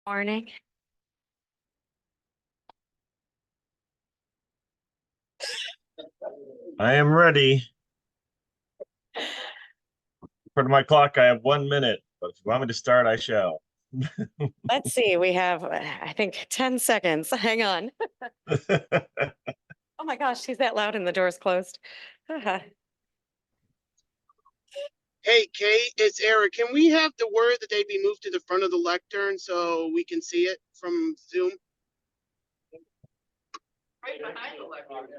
Morning. I am ready. According to my clock, I have 1 minute, but if you want me to start, I shall. Let's see. We have, I think, 10 seconds. Hang on. Oh my gosh, she's that loud and the door's closed. Hey, Kate, it's Eric. Can we have the word that they be moved to the front of the lectern so we can see it from Zoom? Right behind the lectern.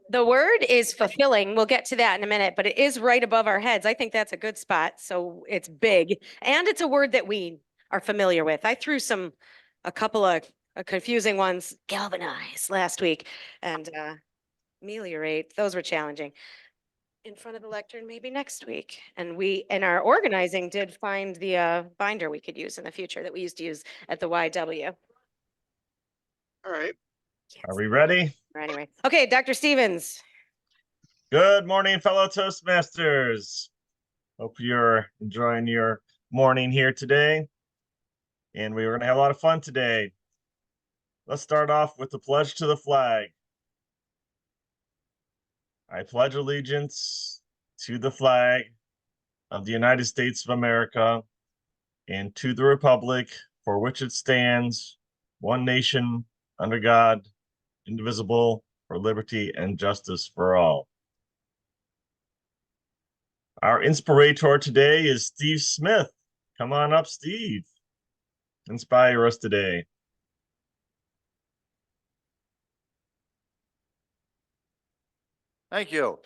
The word is fulfilling. We'll get to that in a minute, but it is right above our heads. I think that's a good spot. So it's big and it's a word that we are familiar with. I threw a couple of confusing ones, galvanize last week and ameliorate. Those were challenging. In front of the lectern maybe next week. And we, in our organizing, did find the binder we could use in the future that we used to use at the YW. All right. Are we ready? Anyway, okay, Dr. Stevens. Good morning, fellow Toastmasters. Hope you're enjoying your morning here today. And we're going to have a lot of fun today. Let's start off with the pledge to the flag. I pledge allegiance to the flag of the United States of America and to the republic for which it stands, one nation, under God, indivisible, for liberty and justice for all. Our inspirator today is Steve Smith. Come on up, Steve. Inspire us today. Thank you.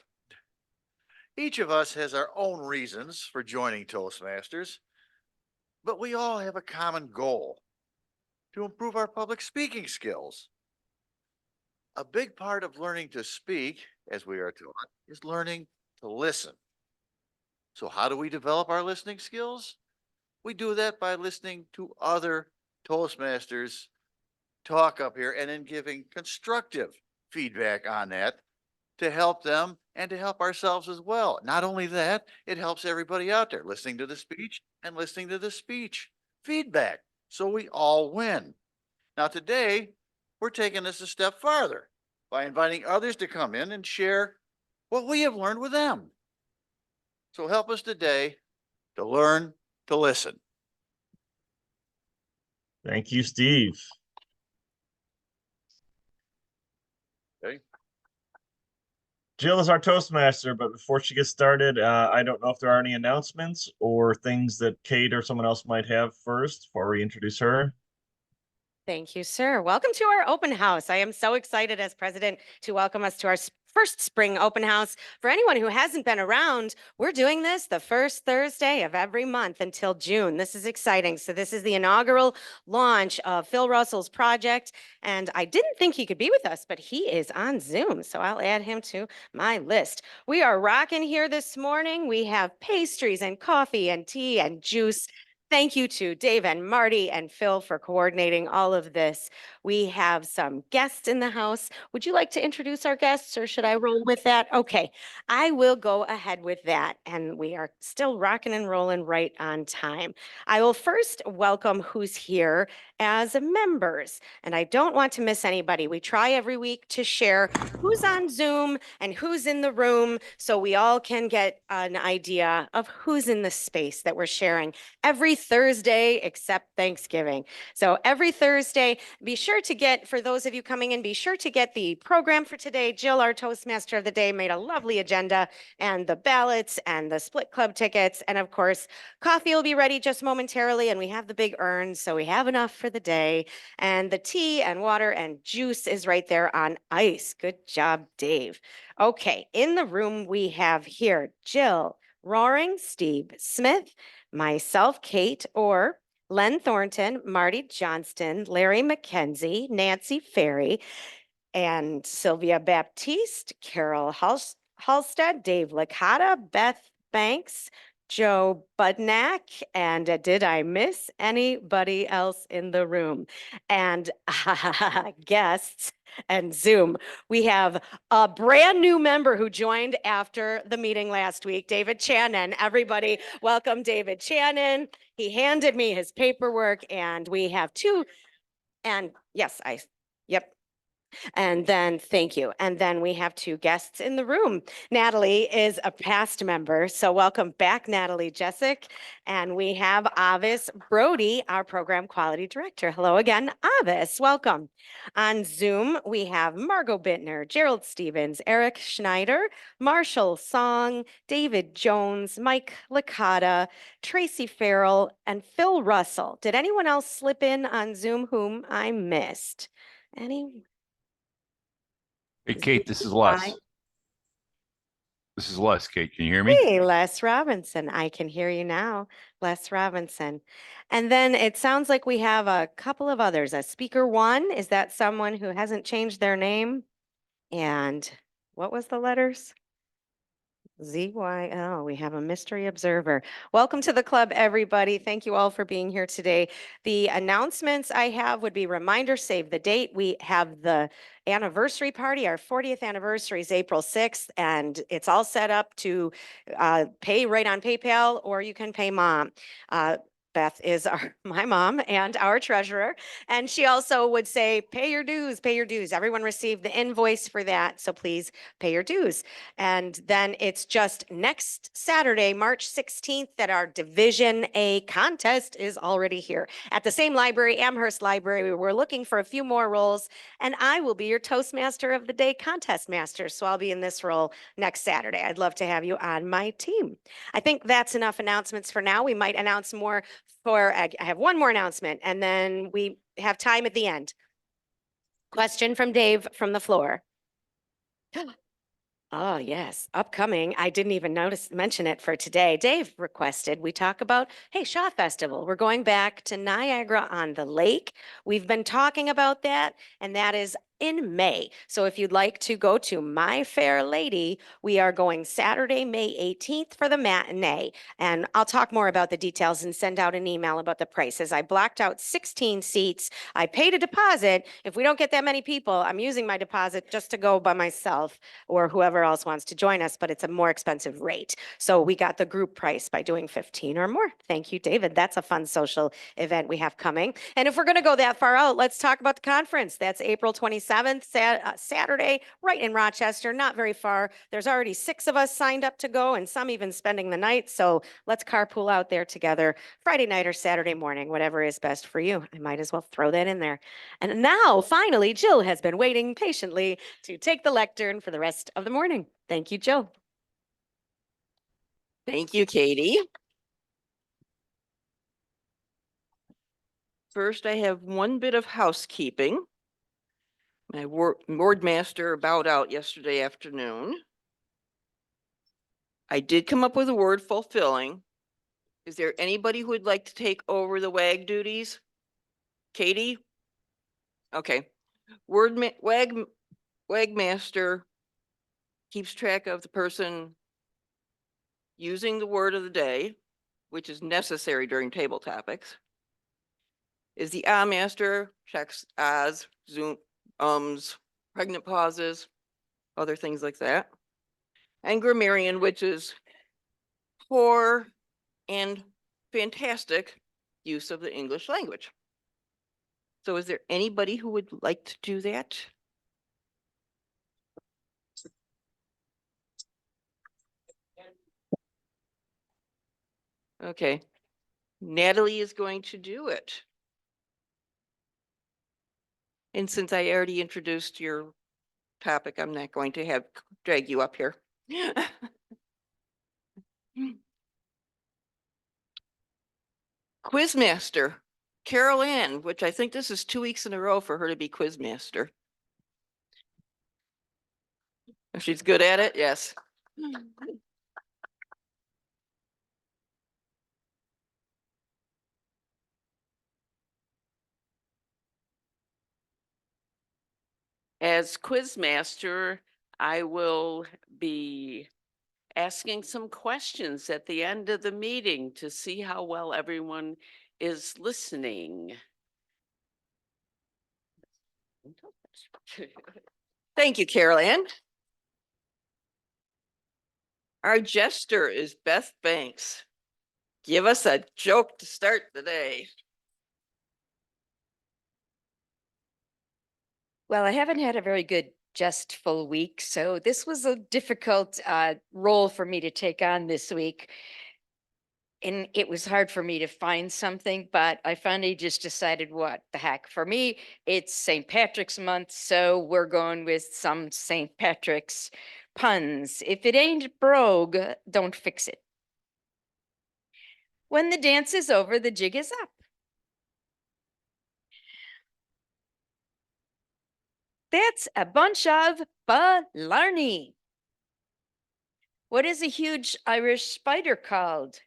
Each of us has our own reasons for joining Toastmasters, but we all have a common goal: to improve our public speaking skills. A big part of learning to speak, as we are taught, is learning to listen. So how do we develop our listening skills? We do that by listening to other Toastmasters talk up here and then giving constructive feedback on that to help them and to help ourselves as well. Not only that, it helps everybody out there listening to the speech and listening to the speech feedback. So we all win. Now today, we're taking this a step farther by inviting others to come in and share what we have learned with them. So help us today to learn to listen. Thank you, Steve. Okay. Jill is our Toastmaster, but before she gets started, I don't know if there are any announcements or things that Kate or someone else might have first before we introduce her. Thank you, sir. Welcome to our open house. I am so excited as president to welcome us to our first spring open house. For anyone who hasn't been around, we're doing this the first Thursday of every month until June. This is exciting. So this is the inaugural launch of Phil Russell's project. And I didn't think he could be with us, but he is on Zoom. So I'll add him to my list. We are rocking here this morning. We have pastries and coffee and tea and juice. Thank you to Dave and Marty and Phil for coordinating all of this. We have some guests in the house. Would you like to introduce our guests or should I roll with that? Okay, I will go ahead with that. And we are still rocking and rolling right on time. I will first welcome who's here as members. And I don't want to miss anybody. We try every week to share who's on Zoom and who's in the room so we all can get an idea of who's in the space that we're sharing every Thursday except Thanksgiving. So every Thursday, be sure to get, for those of you coming in, be sure to get the program for today. Jill, our Toastmaster of the day, made a lovely agenda and the ballots and the split club tickets. And of course, coffee will be ready just momentarily and we have the big urns, so we have enough for the day. And the tea and water and juice is right there on ice. Good job, Dave. Okay, in the room we have here Jill, Roaring, Steve Smith, myself, Kate Orr, Len Thornton, Marty Johnston, Larry McKenzie, Nancy Ferry, and Sylvia Baptiste, Carol Halstead, Dave Licata, Beth Banks, Joe Budnack. And did I miss anybody else in the room? And guests and Zoom. We have a brand new member who joined after the meeting last week, David Channon. Everybody, welcome David Channon. He handed me his paperwork, and we have two. And yes, yep. And then, thank you. And then we have two guests in the room. Natalie is a past member, so welcome back, Natalie Jessic. And we have Avis Brody, our program quality director. Hello again, Avis, welcome. On Zoom, we have Margot Bittner, Gerald Stevens, Eric Schneider, Marshall Song, David Jones, Mike Licata, Tracy Farrell, and Phil Russell. Did anyone else slip in on Zoom whom I missed? Any? Hey, Kate, this is Hi. Les. This is Les, Kate. Can you hear me? Hey, Les Robinson. I can hear you now, Les Robinson. And then it sounds like we have a couple of others. A speaker one, is that someone who hasn't changed their name? And what was the letters? ZYL, we have a mystery observer. Welcome to the club, everybody. Thank you all for being here today. The announcements I have would be reminder, save the date. We have the anniversary party. Our 40th anniversary is April 6th, and it's all set up to pay right on PayPal, or you can pay mom. Beth is my mom and our treasurer. And she also would say, pay your dues, pay your dues. Everyone received the invoice for that. So please pay your dues. And then it's just next Saturday, March 16th, that our Division A contest is already here at the same library, Amherst Library. We're looking for a few more roles, and I will be your Toastmaster of the Day contest master. So I'll be in this role next Saturday. I'd love to have you on my team. I think that's enough announcements for now. We might announce more I have one more announcement, and then we have time at the end. Question from Dave from the floor. Oh, yes, upcoming. I didn't even mention it for today. Dave requested we talk about, hey, Shaw Festival. We're going back to Niagara on the Lake. We've been talking about that, and that is in May. So if you'd like to go to My Fair Lady, we are going Saturday, May 18th for the matinee. And I'll talk more about the details and send out an email about the prices. I blocked out 16 seats. I paid a deposit. If we don't get that many people, I'm using my deposit just to go by myself or whoever else wants to join us, but it's a more expensive rate. So we got the group price by doing 15 or more. Thank you, David. That's a fun social event we have coming. And if we're going to go that far out, let's talk about the conference. That's April 27th, Saturday, right in Rochester, not very far. There's already 6 of us signed up to go, and some even spending the night. So let's carpool out there together Friday night or Saturday morning, whatever is best for you. I might as well throw that in there. And now, finally, Jill has been waiting patiently to take the lectern for the rest of the morning. Thank you, Jill. Thank you, Katie. First, I have one bit of housekeeping. My ward master bowed out yesterday afternoon. I did come up with a word, fulfilling. Is there anybody who would like to take over the WAG duties? Katie? Okay. WAG master keeps track of the person using the word of the day, which is necessary during table topics. Is the master, checks as, zoom, pregnant pauses, other things like that. And grammarian, which is poor and fantastic use of the English language. So is there anybody who would like to do that? Okay, Natalie is going to do it. And since I already introduced your topic, I'm not going to drag you up here. Quizmaster, Carol Ann, which I think this is 2 weeks in a row for her to be Quizmaster. If she's good at it, yes. As Quizmaster, I will be asking some questions at the end of the meeting to see how well everyone is listening. Thank you, Carol Ann. Our jester is Beth Banks. Give us a joke to start the day. Well, I haven't had a very good jestful week, so this was a difficult role for me to take on this week. And it was hard for me to find something, but I finally just decided what the heck. For me, it's St. Patrick's month, so we're going with some St. Patrick's puns. If it ain't brogue, don't fix it. When the dance is over, the jig is up. That's a bunch of blarney. What is a huge Irish spider called?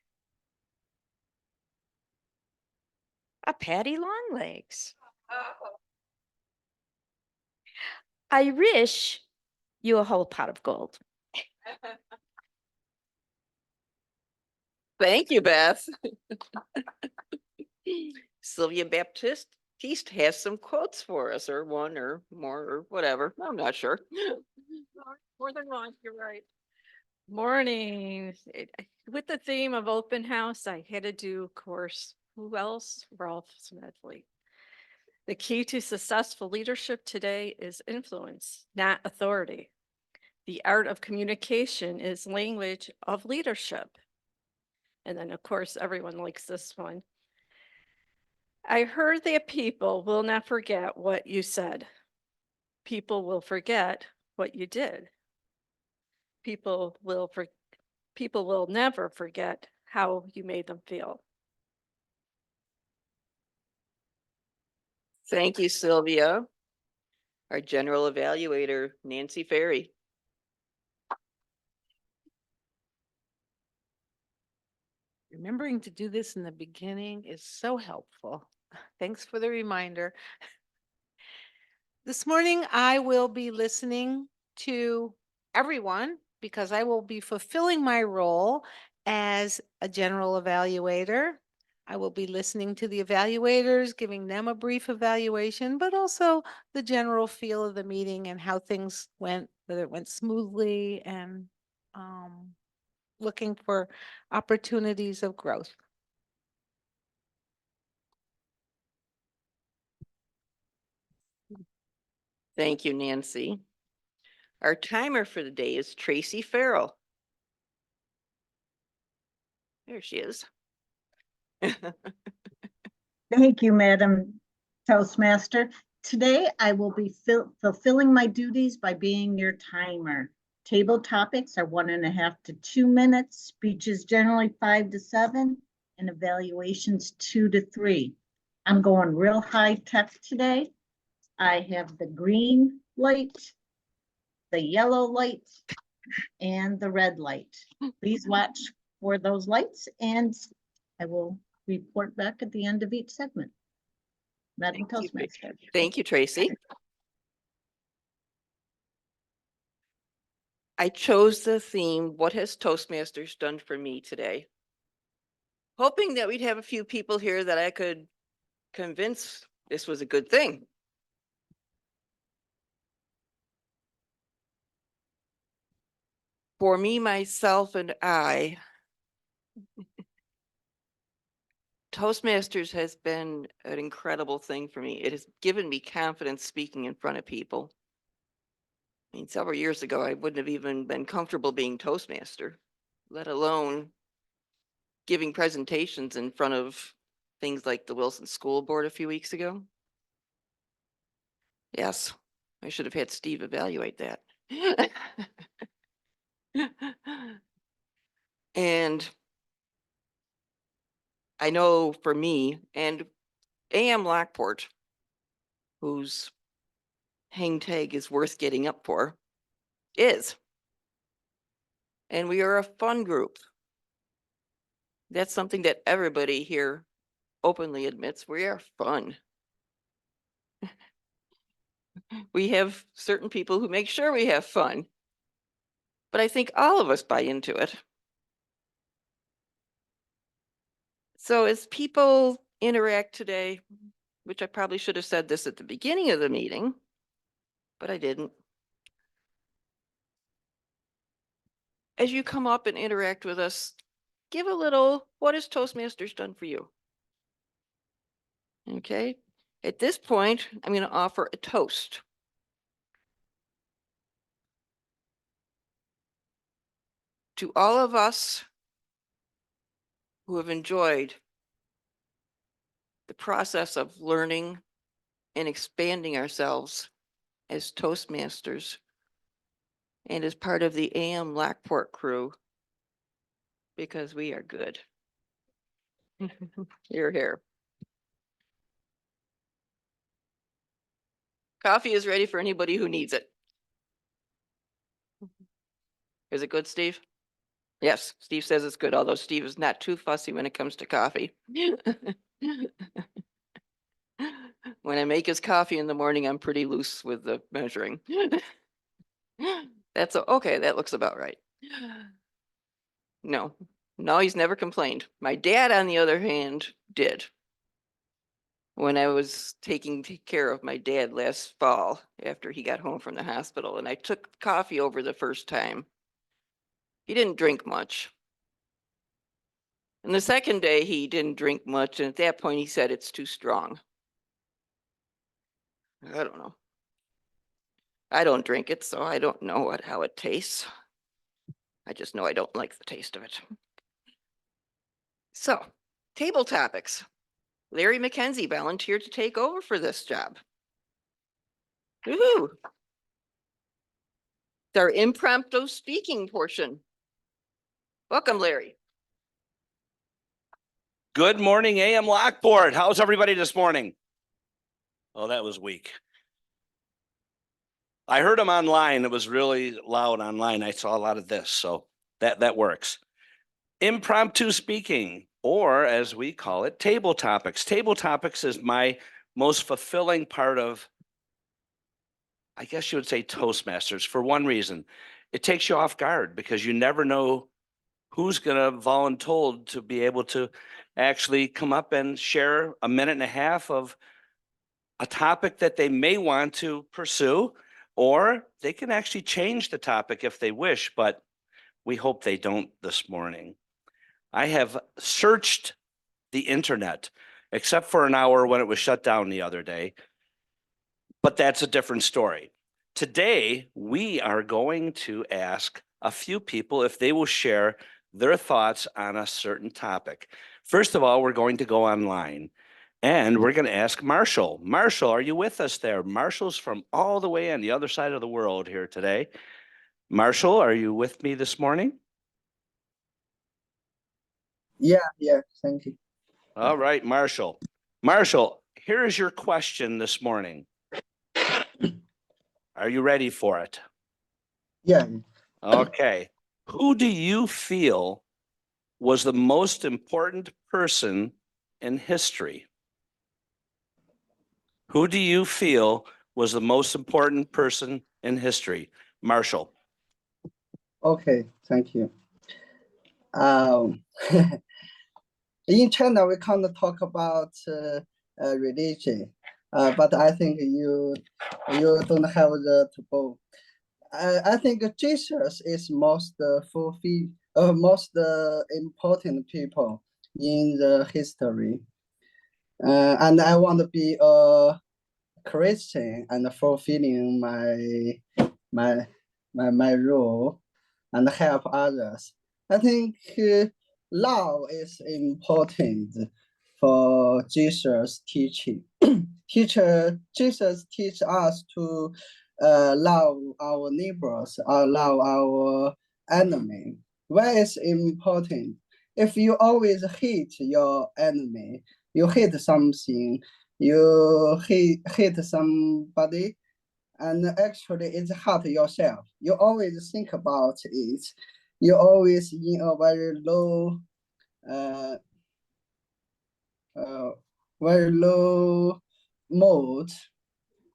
A Patty Longlegs. I wish you a whole pot of gold. Thank you, Beth. Sylvia Baptiste has some quotes for us, or one or more or whatever. I'm not sure. More than one, you're right. Morning. With the theme of open house, I had to do, of course, who else? Ralph Smedley. The key to successful leadership today is influence, not authority. The art of communication is language of leadership. And then, of course, everyone likes this one. I heard that people will not forget what you said. People will forget what you did. People will never forget how you made them feel. Thank you, Sylvia. Our general evaluator, Nancy Ferry. Remembering to do this in the beginning is so helpful. Thanks for the reminder. This morning, I will be listening to everyone because I will be fulfilling my role as a general evaluator. I will be listening to the evaluators, giving them a brief evaluation, but also the general feel of the meeting and how things went, whether it went smoothly, and looking for opportunities of growth. Thank you, Nancy. Our timer for the day is Tracy Farrell. There she is. Thank you, Madam Toastmaster. Today, I will be fulfilling my duties by being your timer. Table topics are 1.5 to 2 minutes, speeches generally 5 to 7, and evaluations 2 to 3. I'm going real high tech today. I have the green light, the yellow light, and the red light. Please watch for those lights, and I will report back at the end of each segment. Madam Toastmaster. Thank you, Tracy. I chose the theme, what has Toastmasters done for me today? Hoping that we'd have a few people here that I could convince this was a good thing. For me, myself, and I, Toastmasters has been an incredible thing for me. It has given me confidence speaking in front of people. I mean, several years ago, I wouldn't have even been comfortable being Toastmaster, let alone giving presentations in front of things like the Wilson School Board a few weeks ago. Yes, I should have had Steve evaluate that. And I know for me and AM Lockport, whose hang tag is worth getting up for, is. And we are a fun group. That's something that everybody here openly admits. We are fun. We have certain people who make sure we have fun. but I think all of us buy into it. So as people interact today, which I probably should have said this at the beginning of the meeting, but I didn't. As you come up and interact with us, give a little, what has Toastmasters done for you? Okay, at this point, I'm going to offer a toast. To all of us who have enjoyed the process of learning and expanding ourselves as Toastmasters and as part of the AM Lockport crew, because we are good. You're here. Coffee is ready for anybody who needs it. Is it good, Steve? Yes, Steve says it's good, although Steve is not too fussy when it comes to coffee. When I make his coffee in the morning, I'm pretty loose with the measuring. That's okay, that looks about right. No, he's never complained. My dad, on the other hand, did. When I was taking care of my dad last fall after he got home from the hospital, and I took coffee over the first time. He didn't drink much. And the second day, he didn't drink much, and at that point, he said it's too strong. I don't know. I don't drink it, so I don't know how it tastes. I just know I don't like the taste of it. So, table topics. Larry McKenzie volunteered to take over for this job. Woohoo! It's our impromptu speaking portion. Welcome, Larry. Good morning, AM Lockport. How's everybody this morning? Oh, that was weak. I heard him online. It was really loud online. I saw a lot of this, so that works. Impromptu speaking, or as we call it, table topics. Table topics is my most fulfilling part of, I guess you would say, Toastmasters, for one reason. It takes you off guard because you never know who's going to voluntold to be able to actually come up and share a minute and a half of a topic that they may want to pursue, or they can actually change the topic if they wish, but we hope they don't this morning. I have searched the internet, except for an hour when it was shut down the other day, but that's a different story. Today, we are going to ask a few people if they will share their thoughts on a certain topic. First of all, we're going to go online and we're going to ask Marshall. Marshall, are you with us there? Marshall's from all the way on the other side of the world here today. Marshall, are you with me this morning? Yeah, thank you. All right, Marshall. Marshall, here is your question this morning. Are you ready for it? Yeah. Okay. Who do you feel was the most important person in history? Who do you feel was the most important person in history? Marshall. Okay, thank you. In China, we can't talk about religion, but I think you don't have the both. I think Jesus is most important people in the history, and I want to be a Christian and fulfilling my role and help others. I think love is important for Jesus' teaching. Jesus teach us to love our neighbors or love our enemy. Why is important? If you always hate your enemy, you hate something, you hate somebody, and actually it's hurt yourself. You always think about it. You always in a very low mode.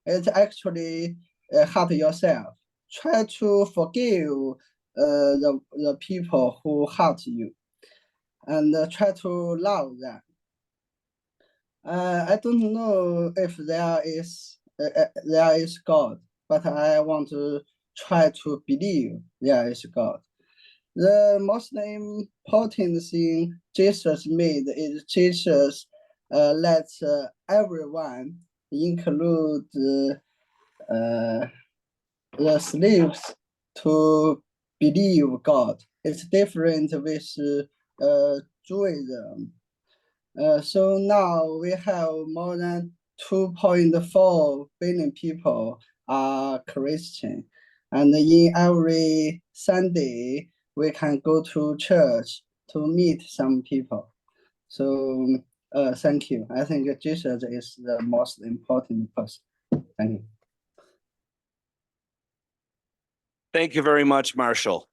It actually hurt yourself. Try to forgive the people who hurt you, and try to love them. I don't know if there is God, but I want to try to believe there is God. The most important thing Jesus made is Jesus let everyone, include the slaves, to believe God. It's different with Judaism. So now we have more than 2.4 billion people are Christian. And in every Sunday, we can go to church to meet some people. So thank you. I think Jesus is the most important person. Thank you. Thank you very much, Marshall.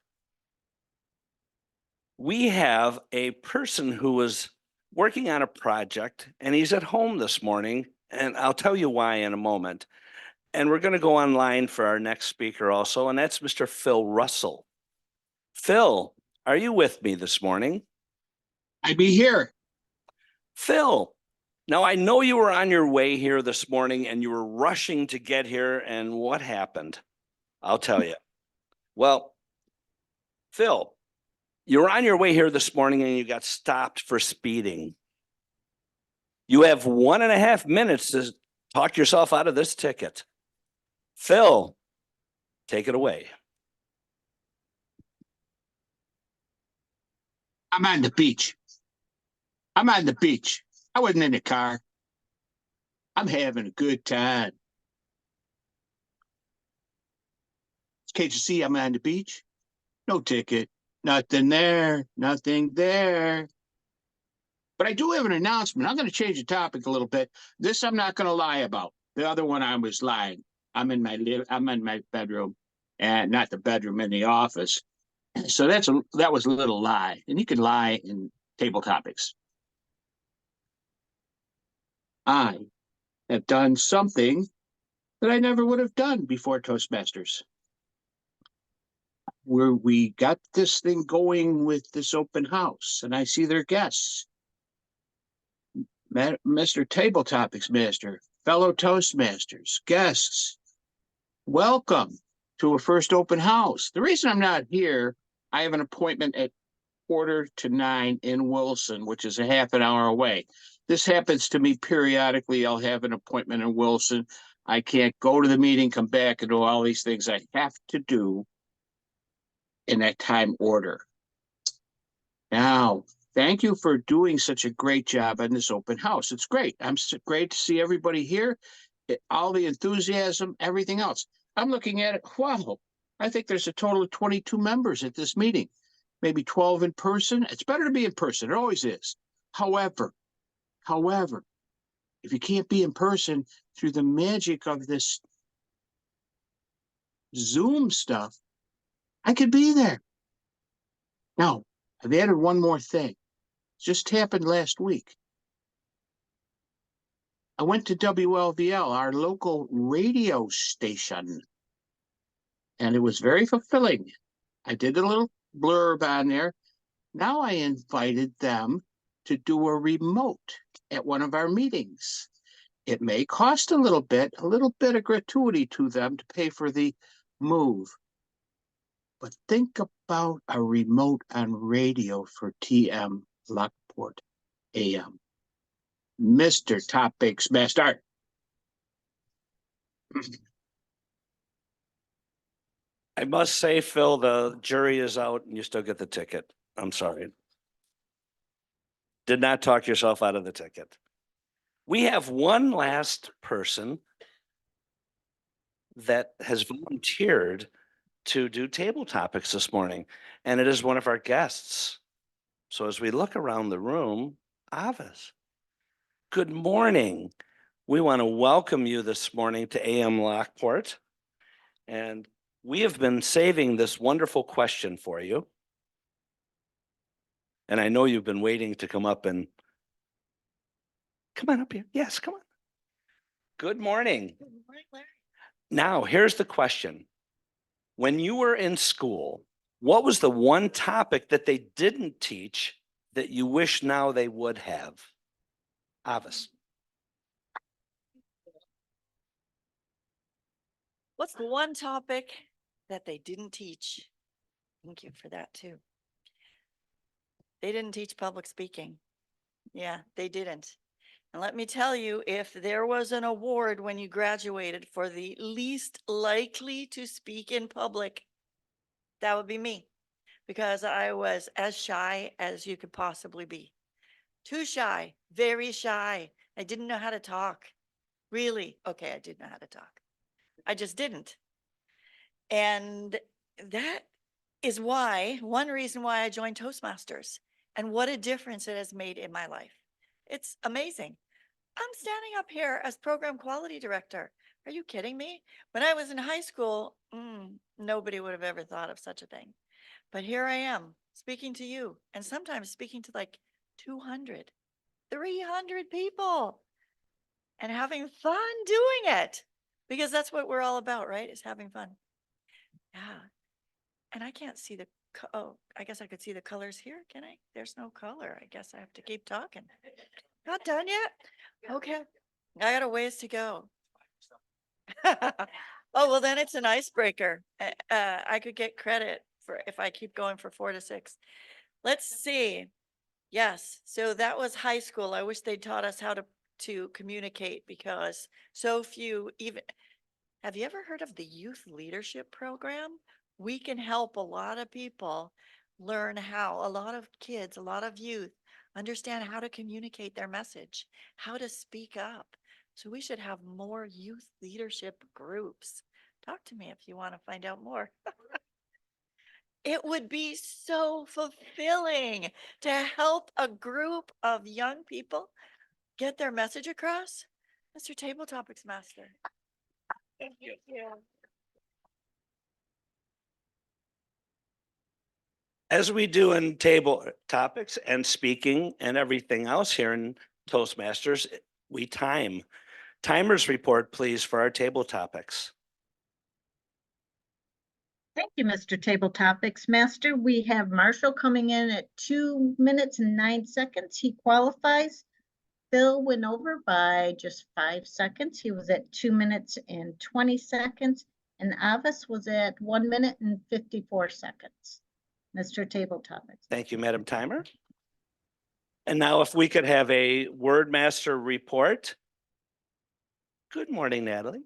We have a person who was working on a project and he's at home this morning, and I'll tell you why in a moment. And we're going to go online for our next speaker also, and that's Mr. Phil Russell. Phil, are you with me this morning? I be here. Phil, now I know you were on your way here this morning and you were rushing to get here, and what happened? I'll tell you. Well, Phil, you were on your way here this morning and you got stopped for speeding. You have 1.5 minutes to talk yourself out of this ticket. Phil, take it away. I'm on the beach. I'm on the beach. I wasn't in the car. I'm having a good time. Can't you see I'm on the beach? No ticket. Nothing there. Nothing there. But I do have an announcement. I'm going to change the topic a little bit. This I'm not going to lie about. The other one I was lying. I'm in my bedroom, and not the bedroom, in the office. So that was a little lie. And you can lie in table topics. I have done something that I never would have done before Toastmasters. Where we got this thing going with this open house, and I see their guests. Mr. Table Topics Master, fellow Toastmasters, guests, welcome to a first open house. The reason I'm not here, I have an appointment at 8:45 in Wilson, which is a half an hour away. This happens to me periodically. I'll have an appointment in Wilson. I can't go to the meeting, come back, and do all these things I have to do in that time order. Now, thank you for doing such a great job on this open house. It's great. Great to see everybody here, all the enthusiasm, everything else. I'm looking at it. Wow, I think there's a total of 22 members at this meeting, maybe 12 in person. It's better to be in person. It always is. However, if you can't be in person, through the magic of this Zoom stuff, I could be there. Now, I've added one more thing. Just happened last week. I went to WLVL, our local radio station, and it was very fulfilling. I did a little blurb on there. Now I invited them to do a remote at one of our meetings. It may cost a little bit of gratuity to them to pay for the move. But think about a remote on radio for TM Lockport AM. Mr. Topics Master. I must say, Phil, the jury is out and you still get the ticket. I'm sorry. Did not talk yourself out of the ticket. We have one last person that has volunteered to do table topics this morning, and it is one of our guests. So as we look around the room, Avis, good morning. We want to welcome you this morning to AM Lockport. And we have been saving this wonderful question for you. And I know you've been waiting to come up and come on up here. Yes, come on. Good morning. Good morning, Larry. Now, here's the question. When you were in school, What was the one topic that they didn't teach that you wish now they would have? Avis. What's the one topic that they didn't teach? Thank you for that too. They didn't teach public speaking. Yeah, they didn't. And let me tell you, if there was an award when you graduated for the least likely to speak in public, that would be me, because I was as shy as you could possibly be. Too shy, very shy. I didn't know how to talk. Really? Okay, I did know how to talk. I just didn't. And that is why, one reason why I joined Toastmasters, and what a difference it has made in my life. It's amazing. I'm standing up here as program quality director. Are you kidding me? When I was in high school, nobody would have ever thought of such a thing. But here I am speaking to you, and sometimes speaking to like 200, 300 people and having fun doing it, because that's what we're all about, right? Is having fun. Yeah. And I can't see the, oh, I guess I could see the colors here. Can I? There's no color. I guess I have to keep talking. Not done yet? Okay. I got a ways to go. Oh, well, then it's an icebreaker. I could get credit for if I keep going for 4 to 6. Let's see. Yes. So that was high school. I wish they taught us how to communicate, because so few even. Have you ever heard of the youth leadership program? We can help a lot of people learn how, a lot of kids, a lot of youth understand how to communicate their message, how to speak up. So we should have more youth leadership groups. Talk to me if you want to find out more. It would be so fulfilling to help a group of young people get their message across. Mr. Table Topics Master. Thank you. As we do in table topics and speaking and everything else here in Toastmasters, we time. Timers report, please, for our table topics. Thank you, Mr. Table Topics Master. We have Marshall coming in at 2 minutes and 9 seconds. He qualifies. Phil went over by just 5 seconds. He was at 2 minutes and 20 seconds. And Avis was at 1 minute and 54 seconds. Mr. Table Topics. Thank you, Madam Timer. And now if we could have a Word Master report. Good morning, Natalie.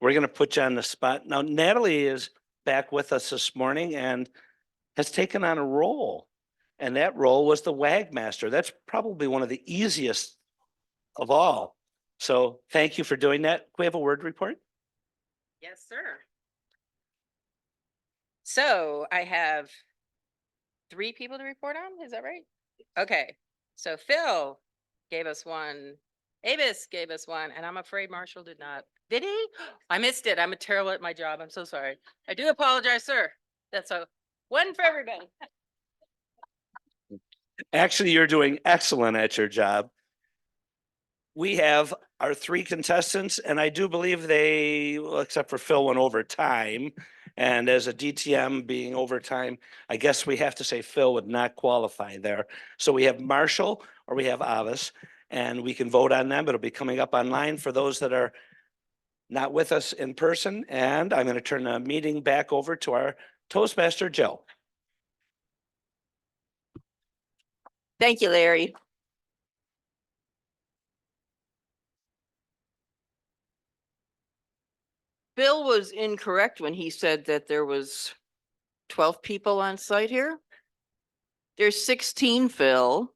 We're going to put you on the spot. Now, Natalie is back with us this morning and has taken on a role. And that role was the WAG Master. That's probably one of the easiest of all. So thank you for doing that. Can we have a word report? Yes, sir. So I have 3 people to report on. Is that right? Okay. So Phil gave us one. Avis gave us one, and I'm afraid Marshall did not. Did he? I missed it. I'm terrible at my job. I'm so sorry. I do apologize, sir. That's a one for everybody. Actually, you're doing excellent at your job. We have our 3 contestants, and I do believe they, well, except for Phil, went over time. And as a DTM being overtime, I guess we have to say Phil would not qualify there. So we have Marshall or we have Avis, and we can vote on them. It'll be coming up online for those that are not with us in person. And I'm going to turn the meeting back over to our Toastmaster, Joe. Thank you, Larry. Bill was incorrect when he said that there was 12 people on site here. There's 16, Phil.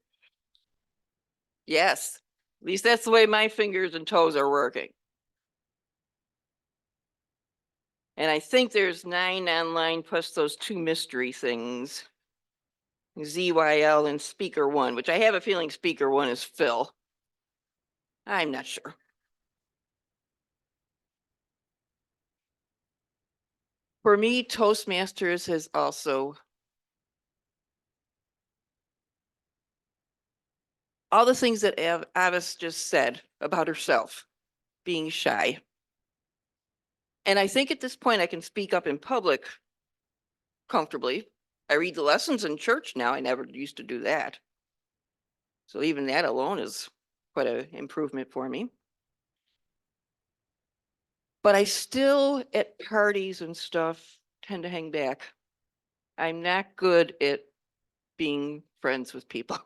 Yes, at least that's the way my fingers and toes are working. And I think there's 9 online plus those 2 mystery things. ZYL and speaker 1, which I have a feeling speaker 1 is Phil. I'm not sure. For me, Toastmasters has also all the things that Avis just said about herself, being shy. And I think at this point I can speak up in public comfortably. I read the lessons in church now. I never used to do that. So even that alone is quite an improvement for me. But I still, at parties and stuff, tend to hang back. I'm not good at being friends with people,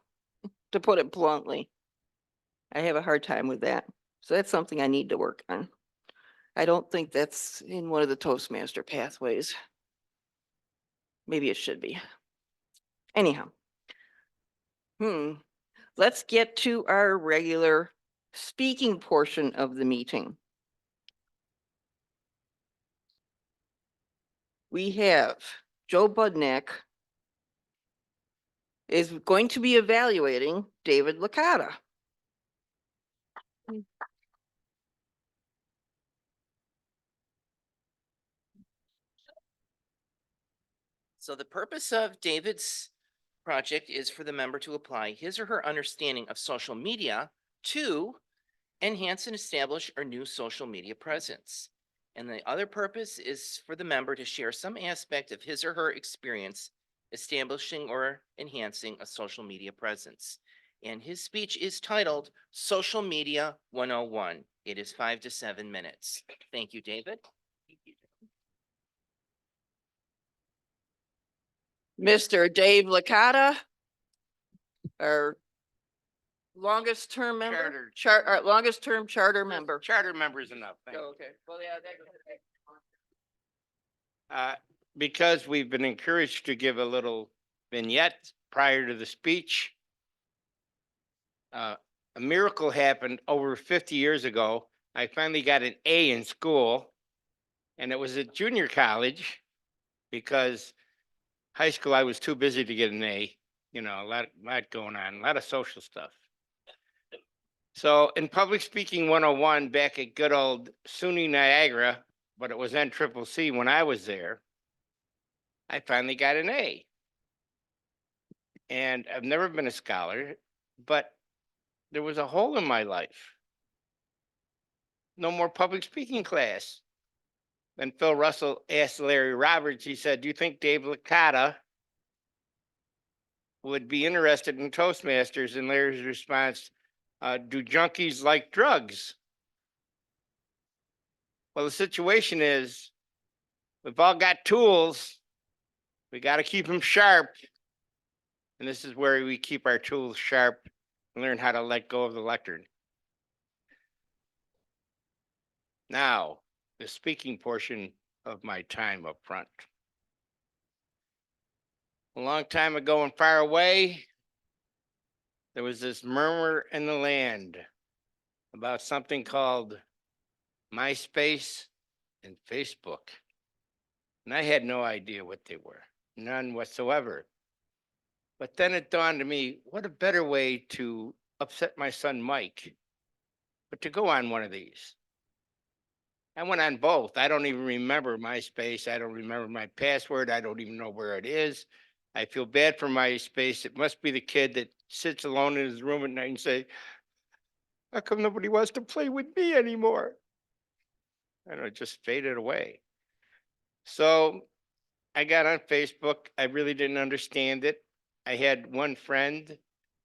to put it bluntly. I have a hard time with that. So that's something I need to work on. I don't think that's in one of the Toastmaster pathways. Maybe it should be. Anyhow. Let's get to our regular speaking portion of the meeting. We have Joe Budnick is going to be evaluating David Licata. So the purpose of David's project is for the member to apply his or her understanding of social media to enhance and establish a new social media presence. And the other purpose is for the member to share some aspect of his or her experience establishing or enhancing a social media presence. And his speech is titled Social Media 101. It is 5 to 7 minutes. Thank you, David. Mr. Dave Licata, our longest term member, our longest term charter member. Charter member is enough. Thank you. Okay, well, yeah, that goes. Because we've been encouraged to give a little vignette prior to the speech. A miracle happened over 50 years ago. I finally got an A in school, and it was at junior college because high school I was too busy to get an A. You know, a lot going on, a lot of social stuff. So in public speaking 101 back at good old SUNY Niagara, but it was NCCC when I was there, I finally got an A. And I've never been a scholar, but there was a hole in my life. No more public speaking class. Then Phil Russell asked Larry Roberts, he said, do you think Dave Licata would be interested in Toastmasters? And Larry's response, do junkies like drugs? Well, the situation is we've all got tools. We got to keep them sharp. And this is where we keep our tools sharp and learn how to let go of the lectern. Now, the speaking portion of my time up front. A long time ago and far away, there was this murmur in the land about something called MySpace and Facebook. And I had no idea what they were, none whatsoever. But then it dawned on me, what a better way to upset my son Mike, but to go on one of these. I went on both. I don't even remember MySpace. I don't remember my password. I don't even know where it is. I feel bad for MySpace. It must be the kid that sits alone in his room at night and say, how come nobody wants to play with me anymore? I don't know, it just faded away. So I got on Facebook. I really didn't understand it. I had one friend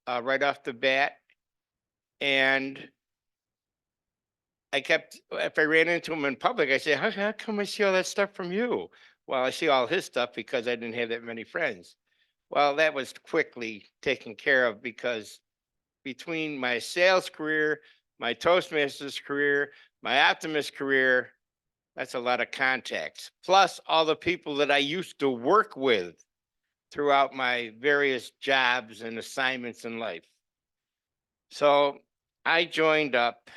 right off the bat, and I kept, if I ran into him in public, I say, how come I see all that stuff from you? Well, I see all his stuff because I didn't have that many friends. Well, that was quickly taken care of because between my sales career, my Toastmasters career, my Optimist career, that's a lot of contacts. Plus all the people that I used to work with throughout my various jobs and assignments in life. So I joined up,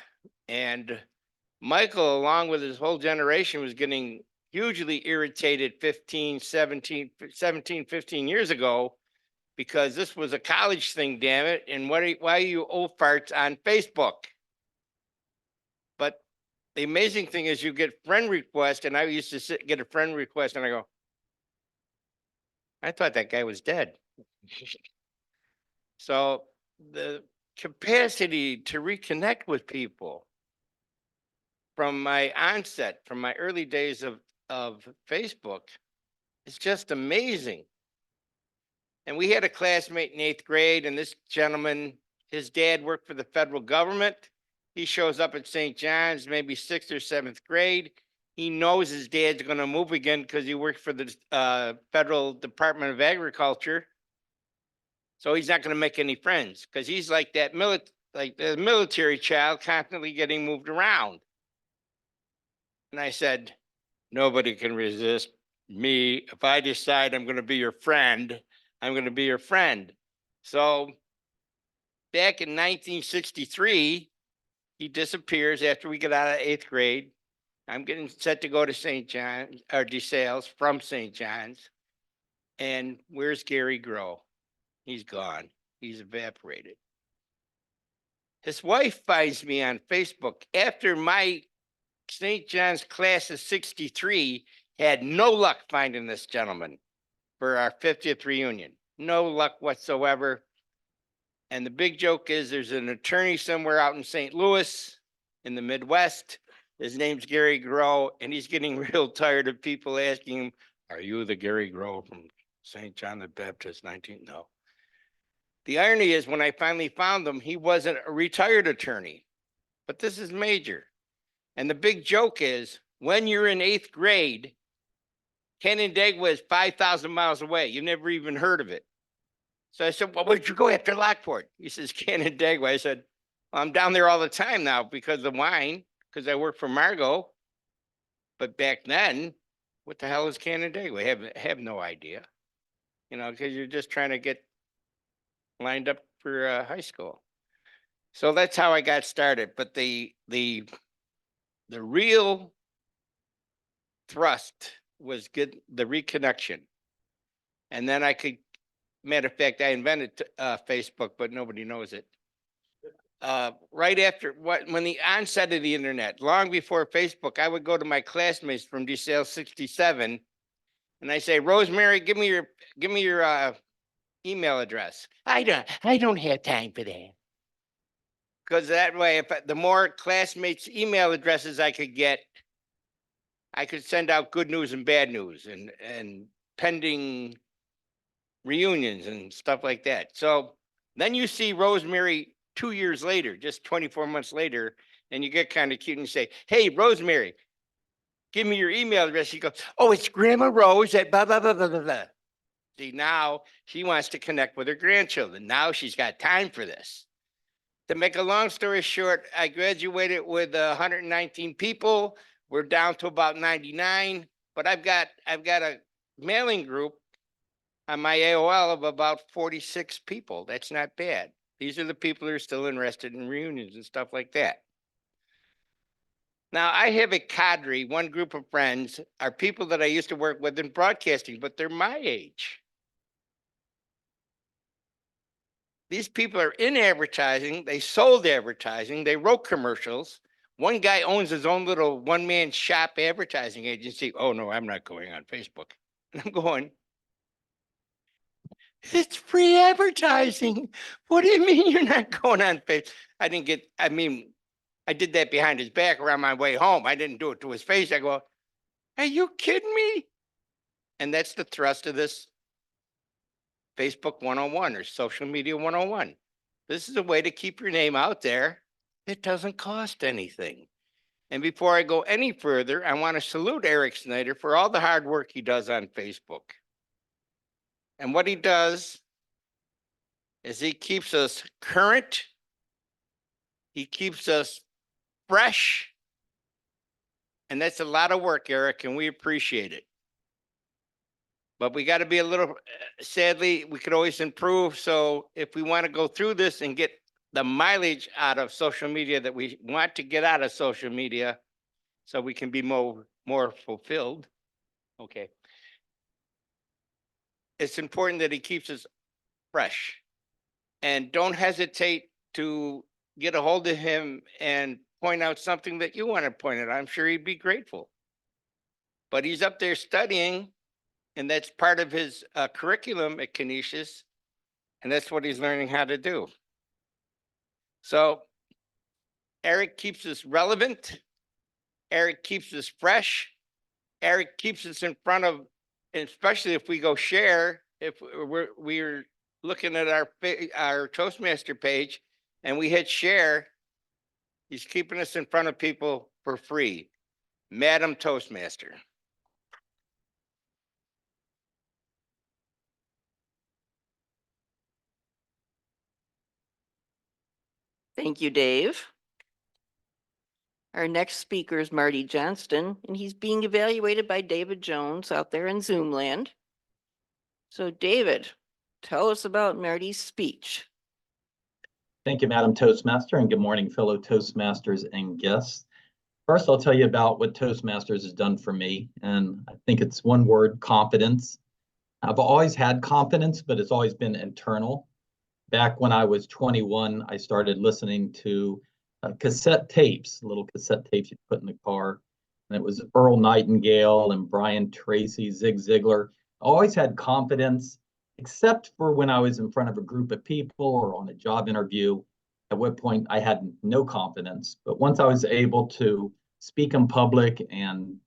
and Michael, along with his whole generation, was getting hugely irritated 15 years ago because this was a college thing, damn it. And why are you old farts on Facebook? But the amazing thing is you get friend requests, and I used to get a friend request and I go, I thought that guy was dead. So the capacity to reconnect with people from my onset, from my early days of Facebook, It's just amazing. And we had a classmate in 8th grade, and this gentleman, his dad worked for the federal government. He shows up at St. John's, maybe 6th or 7th grade. He knows his dad's going to move again because he worked for the federal Department of Agriculture. So he's not going to make any friends because he's like that like the military child constantly getting moved around. And I said, nobody can resist me. If I decide I'm going to be your friend, I'm going to be your friend. So back in 1963, he disappears after we get out of 8th grade. I'm getting set to go to St. John's or DeSales from St. John's. And where's Gary Grow? He's gone. He's evaporated. His wife finds me on Facebook after my St. John's class of 63 had no luck finding this gentleman for our 50th reunion. No luck whatsoever. And the big joke is there's an attorney somewhere out in St. Louis in the Midwest. His name's Gary Grow, and he's getting real tired of people asking him, are you the Gary Grow from St. John the Baptist 19? No. The irony is when I finally found him, he wasn't a retired attorney, but this is major. And the big joke is when you're in 8th grade, Canandaigua is 5,000 miles away. You've never even heard of it. So I said, well, where'd you go after Lockport? He says, Canandaigua. I said, well, I'm down there all the time now because of wine, because I work for Margot. But back then, what the hell is Canandaigua? I have no idea. You know, because you're just trying to get lined up for high school. So that's how I got started. But the real thrust was good, the reconnection. And then I could, matter of fact, I invented Facebook, but nobody knows it. Right after when the onset of the internet, long before Facebook, I would go to my classmates from DeSales 67 and I say, Rosemary, give me your email address. I don't have time for that. Because that way, the more classmates' email addresses I could get, I could send out good news and bad news and pending reunions and stuff like that. So then you see Rosemary 2 years later, just 24 months later, and you get kind of cute and you say, hey, Rosemary, give me your email address. She goes, oh, it's Grandma Rose at blah, blah, blah, blah, blah, blah. See, now she wants to connect with her grandchildren. Now she's got time for this. To make a long story short, I graduated with 119 people. We're down to about 99, but I've got a mailing group on my AOL of about 46 people. That's not bad. These are the people who are still interested in reunions and stuff like that. Now, I have a cadre, one group of friends are people that I used to work with in broadcasting, but they're my age. These people are in advertising. They sold advertising. They wrote commercials. One guy owns his own little one-man shop advertising agency. Oh, no, I'm not going on Facebook. And I'm going, it's free advertising. What do you mean you're not going on Facebook? I did that behind his back around my way home. I didn't do it to his face. I go, are you kidding me? And that's the thrust of this Facebook 101 or social media 101. This is a way to keep your name out there. It doesn't cost anything. And before I go any further, I want to salute Eric Snyder for all the hard work he does on Facebook. And what he does is he keeps us current. He keeps us fresh. And that's a lot of work, Eric, and we appreciate it. But we got to be a little, sadly, we could always improve. So if we want to go through this and get the mileage out of social media that we want to get out of social media so we can be more fulfilled. Okay. It's important that he keeps us fresh. And don't hesitate to get a hold of him and point out something that you want to point out. I'm sure he'd be grateful. But he's up there studying, and that's part of his curriculum at Canisius, and that's what he's learning how to do. So Eric keeps us relevant. Eric keeps us fresh. Eric keeps us in front of and especially if we go share, if we're looking at our Toastmaster page and we hit share, he's keeping us in front of people for free. Madam Toastmaster. Thank you, Dave. Our next speaker is Marty Johnston, and he's being evaluated by David Jones out there in Zoom land. So David, tell us about Marty's speech. Thank you, Madam Toastmaster, and good morning, fellow Toastmasters and guests. First, I'll tell you about what Toastmasters has done for me, and I think it's one word: confidence. I've always had confidence, but it's always been internal. Back when I was 21, I started listening to cassette tapes, little cassette tapes you put in the car. And it was Earl Nightingale and Brian Tracy, Zig Ziglar. I always had confidence, except for when I was in front of a group of people or on a job interview, at what point I had no confidence. But once I was able to speak in public and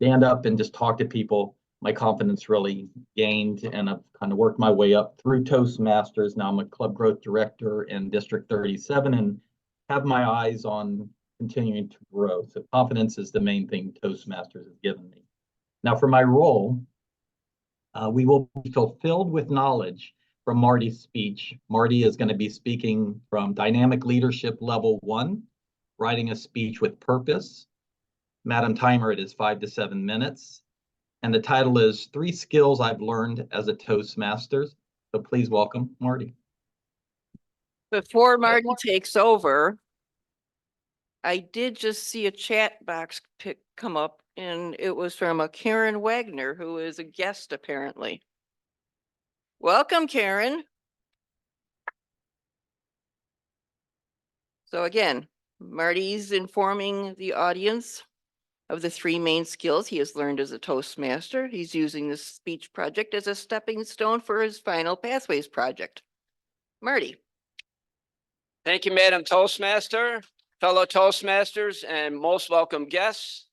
stand up and just talk to people, my confidence really gained, and I've kind of worked my way up through Toastmasters. Now I'm a club growth director in District 37 and have my eyes on continuing to grow. So confidence is the main thing Toastmasters has given me. Now for my role, we will be fulfilled with knowledge from Marty's speech. Marty is going to be speaking from Dynamic Leadership Level 1, writing a speech with purpose. Madam Timer, it is 5 to 7 minutes. And the title is 3 Skills I've Learned as a Toastmaster. So please welcome Marty. Before Marty takes over, I did just see a chat box come up, and it was from a Karen Wagner, who is a guest apparently. Welcome, Karen. So again, Marty's informing the audience of the 3 main skills he has learned as a Toastmaster. He's using this speech project as a stepping stone for his final Pathways project. Marty. Thank you, Madam Toastmaster, fellow Toastmasters, and most welcome guests.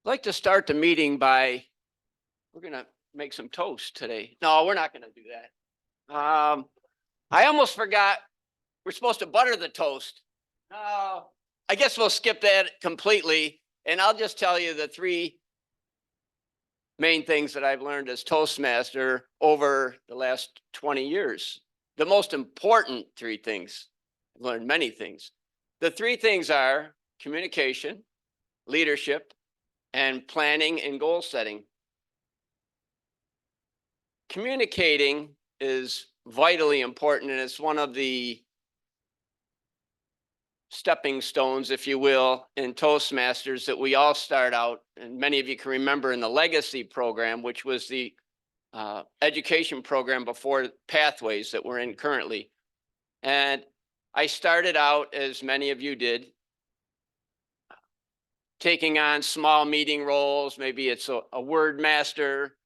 I'd like to start the meeting by, we're going to make some toast today. No, we're not going to do that. I almost forgot we're supposed to butter the toast. I guess we'll skip that completely, and I'll just tell you the 3 main things that I've learned as Toastmaster over the last 20 years. The most important 3 things. I've learned many things. The 3 things are communication, leadership, and planning and goal setting. Communicating is vitally important, and it's one of the stepping stones, if you will, in Toastmasters that we all start out, and many of you can remember in the Legacy program, which was the education program before Pathways that we're in currently. And I started out, as many of you did, taking on small meeting roles. Maybe it's a word master,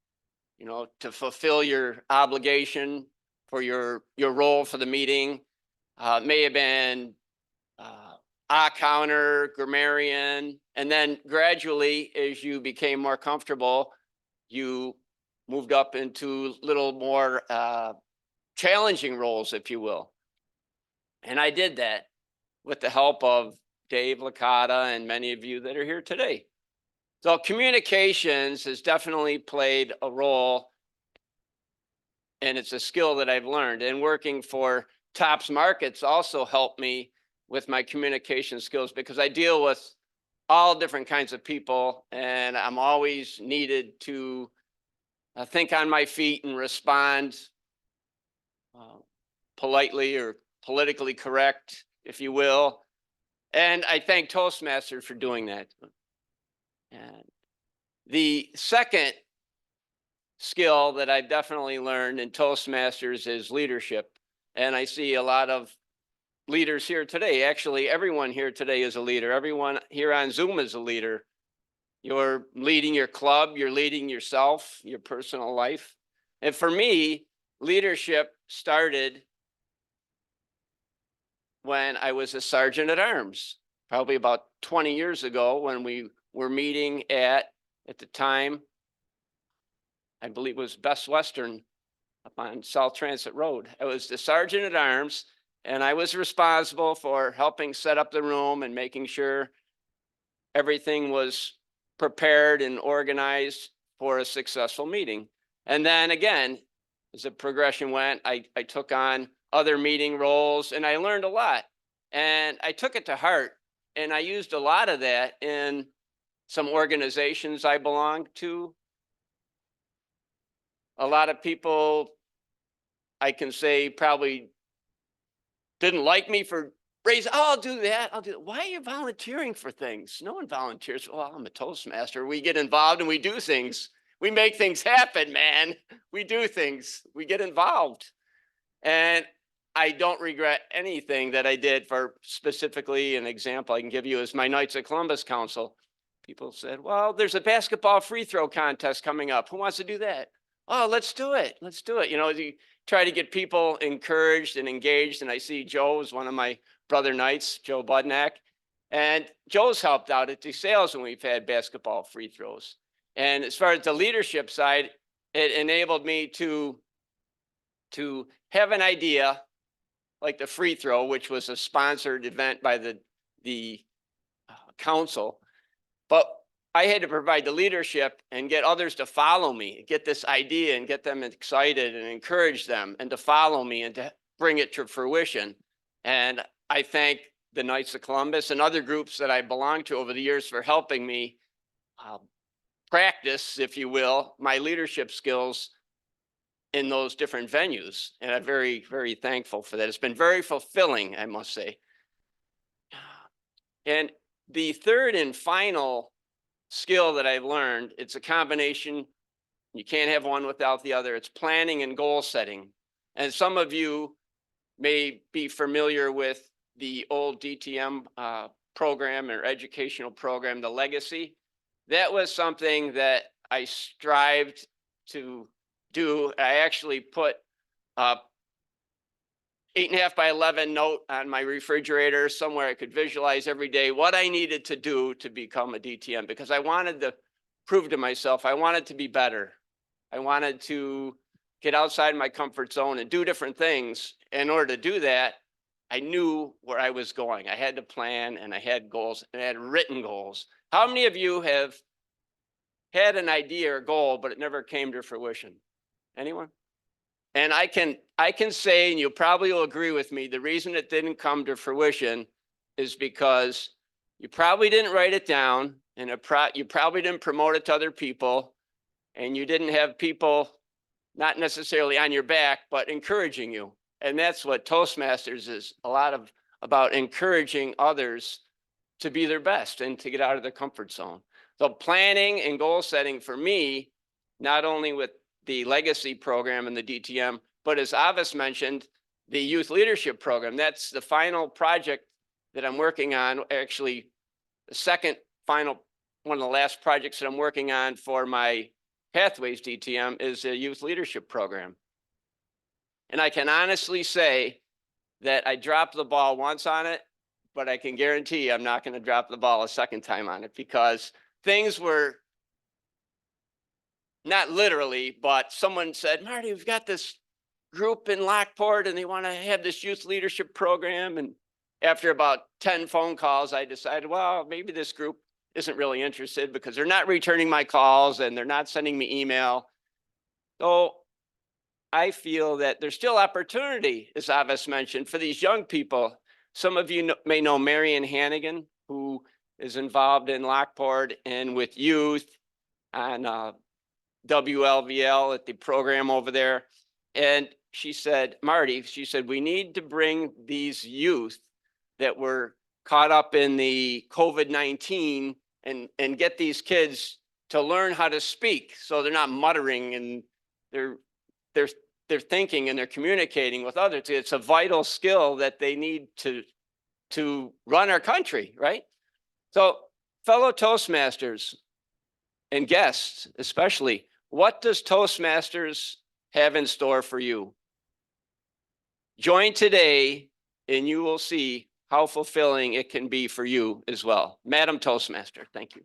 you know, to fulfill your obligation for your role for the meeting. It may have been counter, grammarian, and then gradually, as you became more comfortable, you moved up into little more challenging roles, if you will. And I did that with the help of Dave Licata and many of you that are here today. So communications has definitely played a role, and it's a skill that I've learned. And working for Tops Markets also helped me with my communication skills, because I deal with all different kinds of people, and I'm always needed to think on my feet and respond politely or politically correct, if you will. And I thank Toastmasters for doing that. And the second skill that I've definitely learned in Toastmasters is leadership. And I see a lot of leaders here today. Actually, everyone here today is a leader. Everyone here on Zoom is a leader. You're leading your club, you're leading yourself, your personal life. And for me, leadership started when I was a sergeant at arms, probably about 20 years ago, when we were meeting at the time, I believe it was Best Western up on South Transit Road. I was the sergeant at arms, and I was responsible for helping set up the room and making sure everything was prepared and organized for a successful meeting. And then again, as the progression went, I took on other meeting roles and I learned a lot. And I took it to heart and I used a lot of that in some organizations I belonged to. A lot of people, I can say, probably didn't like me for raising, oh, I'll do that. I'll do that. Why are you volunteering for things? No one volunteers. Well, I'm a Toastmaster. We get involved and we do things. We make things happen, man. We do things. We get involved. And I don't regret anything that I did. For specifically an example I can give you is my Knights of Columbus Council. People said, well, there's a basketball free throw contest coming up. Who wants to do that? Oh, let's do it. Let's do it. You know, you try to get people encouraged and engaged. And I see Joe is one of my brother Knights, Joe Budnack. And Joe's helped out at DeSales when we've had basketball free throws. And as far as the leadership side, it enabled me to have an idea like the free throw, which was a sponsored event by the council. But I had to provide the leadership and get others to follow me, get this idea and get them excited and encourage them and to follow me and to bring it to fruition. And I thank the Knights of Columbus and other groups that I belong to over the years for helping me practice, if you will, my leadership skills in those different venues. And I'm very, very thankful for that. It's been very fulfilling, I must say. And the third and final skill that I've learned, it's a combination. You can't have one without the other. It's planning and goal setting. And some of you may be familiar with the old DTM program or educational program, the Legacy. That was something that I strived to do. I actually put 8.5 by 11 note on my refrigerator somewhere I could visualize every day what I needed to do to become a DTM, because I wanted to prove to myself I wanted to be better. I wanted to get outside my comfort zone and do different things. In order to do that, I knew where I was going. I had to plan and I had goals and I had written goals. How many of you have had an idea or goal, but it never came to fruition? Anyone? And I can say, and you probably will agree with me, the reason it didn't come to fruition is because you probably didn't write it down, and you probably didn't promote it to other people, and you didn't have people not necessarily on your back, but encouraging you. And that's what Toastmasters is a lot of, about encouraging others to be their best and to get out of their comfort zone. So planning and goal setting for me, not only with the Legacy program and the DTM, but as Avis mentioned, the youth leadership program. That's the final project that I'm working on. Actually, the second final, one of the last projects that I'm working on for my Pathways DTM is a youth leadership program. And I can honestly say that I dropped the ball once on it, but I can guarantee I'm not going to drop the ball a second time on it, because things were not literally, but someone said, Marty, we've got this group in Lockport and they want to have this youth leadership program. And after about 10 phone calls, I decided, well, maybe this group isn't really interested because they're not returning my calls and they're not sending me email. So I feel that there's still opportunity, as Avis mentioned, for these young people. Some of you may know Marion Hannigan, who is involved in Lockport and with youth on WLVL at the program over there. And she said, Marty, she said, we need to bring these youth that were caught up in the COVID-19 and get these kids to learn how to speak so they're not muttering and they're thinking and they're communicating with others. It's a vital skill that they need to run our country, right? So fellow Toastmasters and guests especially, what does Toastmasters have in store for you? Join today and you will see how fulfilling it can be for you as well. Madam Toastmaster, thank you.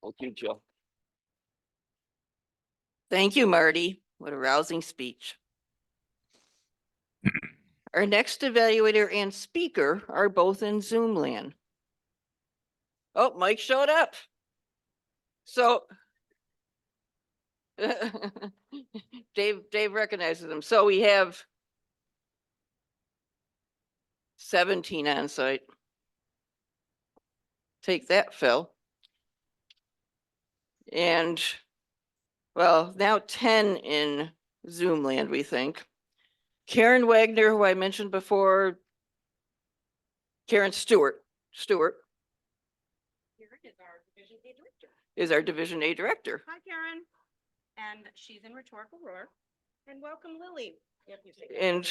Thank you, Jill. Thank you, Marty. What a rousing speech. Our next evaluator and speaker are both in Zoom land. Oh, Mike showed up. So Dave recognizes him. So we have 17 on site. Take that, Phil. And well, now 10 in Zoom land, we think. Karen Wagner, who I mentioned before, Karen Stewart. Karen is our Division A Director. Hi, Karen. And she's in rhetorical roar. And welcome, Lily. And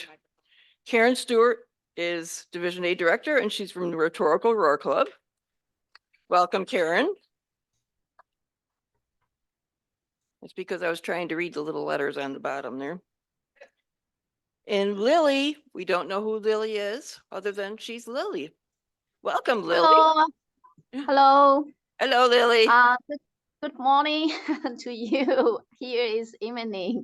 Karen Stewart is Division A Director, and she's from the Rhetorical Roar Club. Welcome, Karen. It's because I was trying to read the little letters on the bottom there. And Lily, we don't know who Lily is, other than she's Lily. Welcome, Lily. Hello. Hello. Hello, Lily. Good morning to you. Here is evening.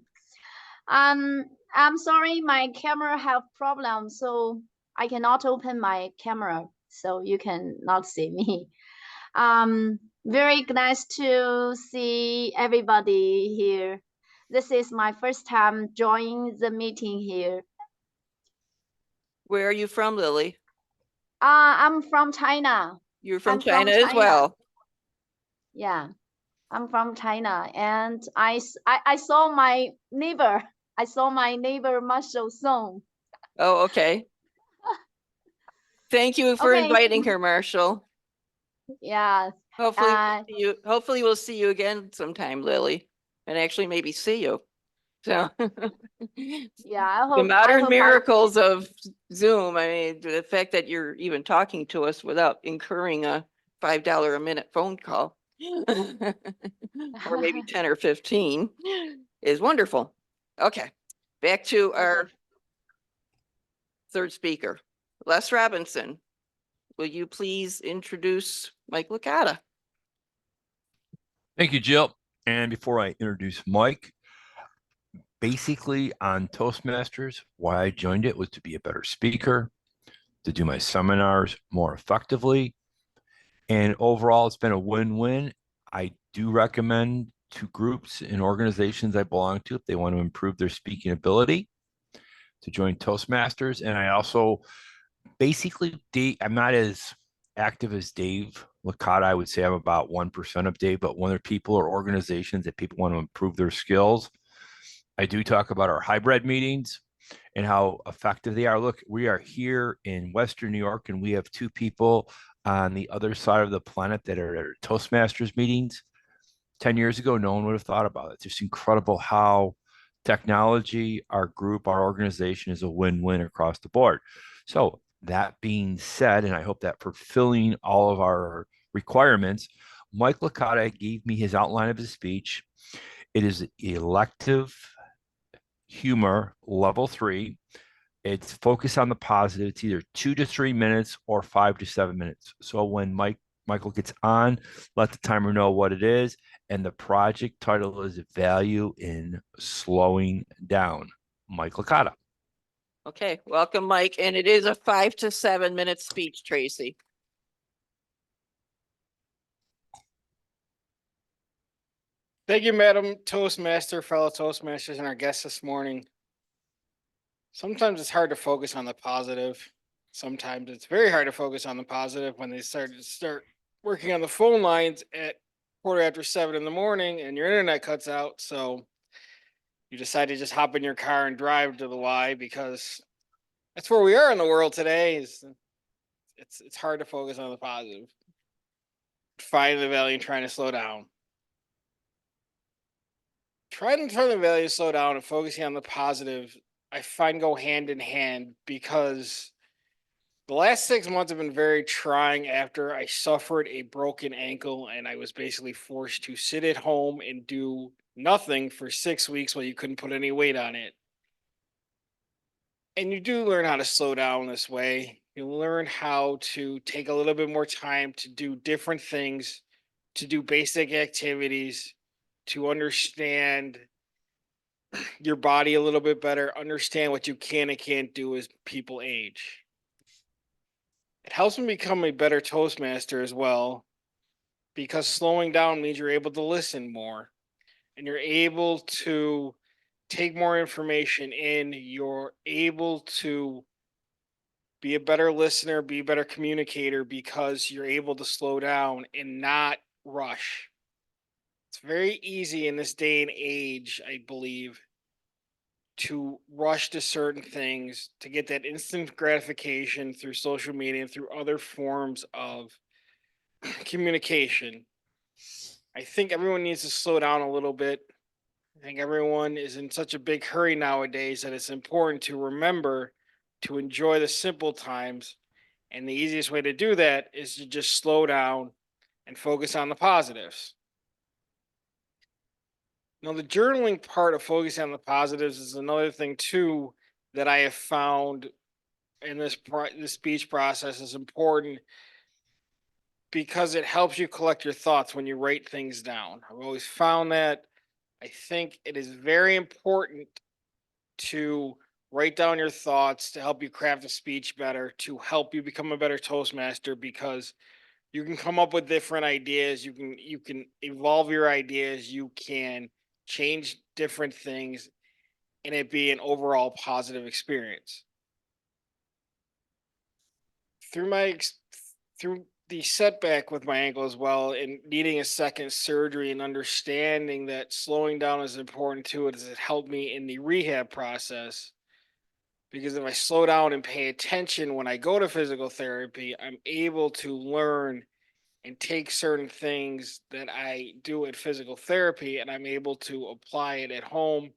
I'm sorry, my camera have problems, so I cannot open my camera, so you can not see me. Very nice to see everybody here. This is my first time joining the meeting here. Where are you from, Lily? I'm from China. You're from China as well. Yeah, I'm from China, and I saw my neighbor. I saw my neighbor Marshall Song. Oh, okay. Thank you for inviting her, Marshall. Yeah. Hopefully we'll see you again sometime, Lily, and actually maybe see you. So yeah, I hope the modern I hope miracles of Zoom. I mean, the fact that you're even talking to us without incurring a $5 a minute phone call, or maybe 10 or 15, is wonderful. Okay, back to our third speaker, Les Robinson. Will you please introduce Mike Licata? Thank you, Jill. And before I introduce Mike, basically on Toastmasters, why I joined it was to be a better speaker, to do my seminars more effectively. And overall, it's been a win-win. I do recommend to groups and organizations I belong to, if they want to improve their speaking ability, to join Toastmasters. And I also basically, I'm not as active as Dave Licata. I would say I'm about 1% of Dave, but when there are people or organizations that people want to improve their skills, I do talk about our hybrid meetings and how effective they are. Look, we are here in Western New York, and we have 2 people on the other side of the planet that are at Toastmasters meetings. 10 years ago, no one would have thought about it. It's just incredible how technology, our group, our organization is a win-win across the board. So that being said, and I hope that fulfilling all of our requirements, Mike Licata gave me his outline of his speech. It is elective humor level 3. It's focused on the positive. It's either 2 to 3 minutes or 5 to 7 minutes. So when Michael gets on, let the timer know what it is. And the project title is Value in Slowing Down. Mike Licata. Okay, welcome, Mike. And it is a 5 to 7 minute speech, Tracy. Thank you, Madam Toastmaster, fellow Toastmasters, and our guests this morning. Sometimes it's hard to focus on the positive. Sometimes it's very hard to focus on the positive when they start working on the phone lines at 7:15 in the morning and your internet cuts out. So you decide to just hop in your car and drive to the Y, because that's where we are in the world today. It's hard to focus on the positive. Finding the value and trying to slow down. Trying to turn the value, slow down, and focusing on the positive, I find go hand in hand, because the last 6 months have been very trying after I suffered a broken ankle and I was basically forced to sit at home and do nothing for 6 weeks while you couldn't put any weight on it. And you do learn how to slow down this way. You learn how to take a little bit more time to do different things to do basic activities, to understand your body a little bit better, understand what you can and can't do as people age. It helps me become a better Toastmaster as well, because slowing down means you're able to listen more and you're able to take more information in. You're able to be a better listener, be a better communicator, because you're able to slow down and not rush. It's very easy in this day and age, I believe, to rush to certain things to get that instant gratification through social media and through other forms of communication. I think everyone needs to slow down a little bit. I think everyone is in such a big hurry nowadays that it's important to remember to enjoy the simple times. And the easiest way to do that is to just slow down and focus on the positives. Now, the journaling part of focusing on the positives is another thing too that I have found in this speech process is important, because it helps you collect your thoughts when you write things down. I've always found that. I think it is very important to write down your thoughts to help you craft a speech better, to help you become a better Toastmaster, because you can come up with different ideas, you can evolve your ideas, you can change different things, and it be an overall positive experience. Through the setback with my ankle as well, and needing a second surgery, and understanding that slowing down is important too, as it helped me in the rehab process. Because if I slow down and pay attention when I go to physical therapy, I'm able to learn and take certain things that I do at physical therapy, and I'm able to apply it at home.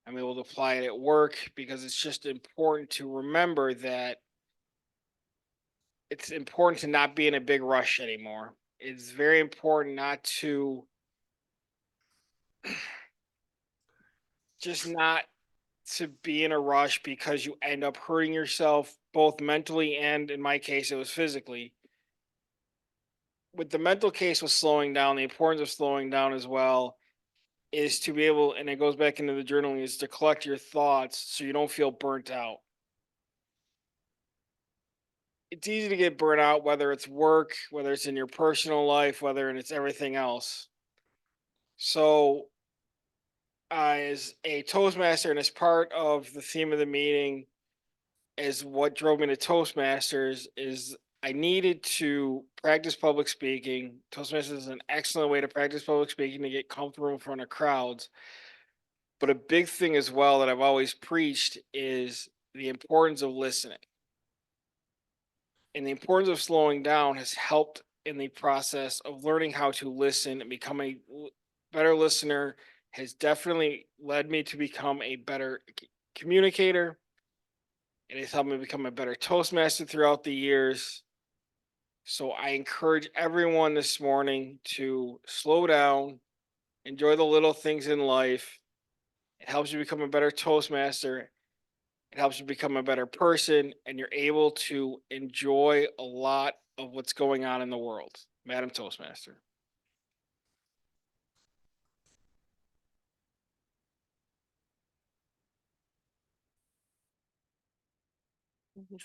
I'm able to apply it at work, because it's just important to remember that it's important to not be in a big rush anymore. It's very important not to not to be in a rush, because you end up hurting yourself both mentally and, in my case, it was physically. With the mental case with slowing down, the importance of slowing down as well is to be able, and it goes back into the journaling, is to collect your thoughts so you don't feel burnt out. It's easy to get burnt out, whether it's work, whether it's in your personal life, whether it's everything else. So, as a Toastmaster, and as part of the theme of the meeting, is what drove me to Toastmasters, is I needed to practice public speaking. Toastmasters is an excellent way to practice public speaking, to get comfortable in front of crowds. But a big thing as well that I've always preached is the importance of listening. And the importance of slowing down has helped in the process of learning how to listen and become a better listener, has definitely led me to become a better communicator. It has helped me become a better Toastmaster throughout the years. So I encourage everyone this morning to slow down, enjoy the little things in life. It helps you become a better Toastmaster. It helps you become a better person, and you're able to enjoy a lot of what's going on in the world. Madam Toastmaster.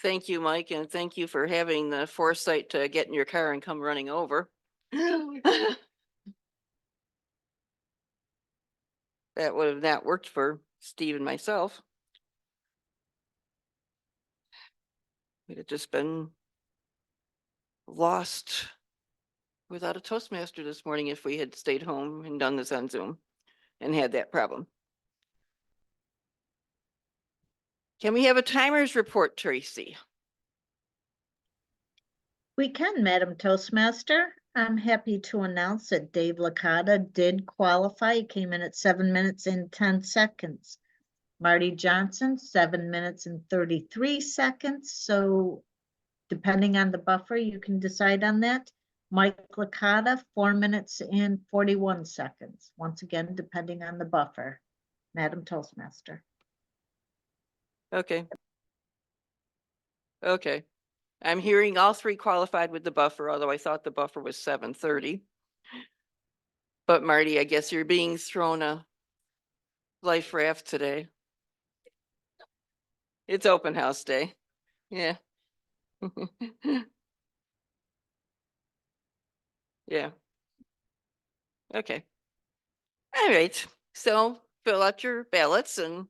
Thank you, Mike, and thank you for having the foresight to get in your car and come running over. That would have not worked for Steve and myself. We'd have just been lost without a Toastmaster this morning if we had stayed home and done this on Zoom and had that problem. Can we have a timers report, Tracy? We can, Madam Toastmaster. I'm happy to announce that Dave Licata did qualify. He came in at 7 minutes and 10 seconds. Marty Johnson, 7 minutes and 33 seconds. So depending on the buffer, you can decide on that. Mike Licata, 4 minutes and 41 seconds. Once again, depending on the buffer. Madam Toastmaster. Okay. Okay. I'm hearing all three qualified with the buffer, although I thought the buffer was 7:30. But Marty, I guess you're being thrown a life raft today. It's open house day. Yeah. Yeah. Okay. All right. So fill out your ballots, and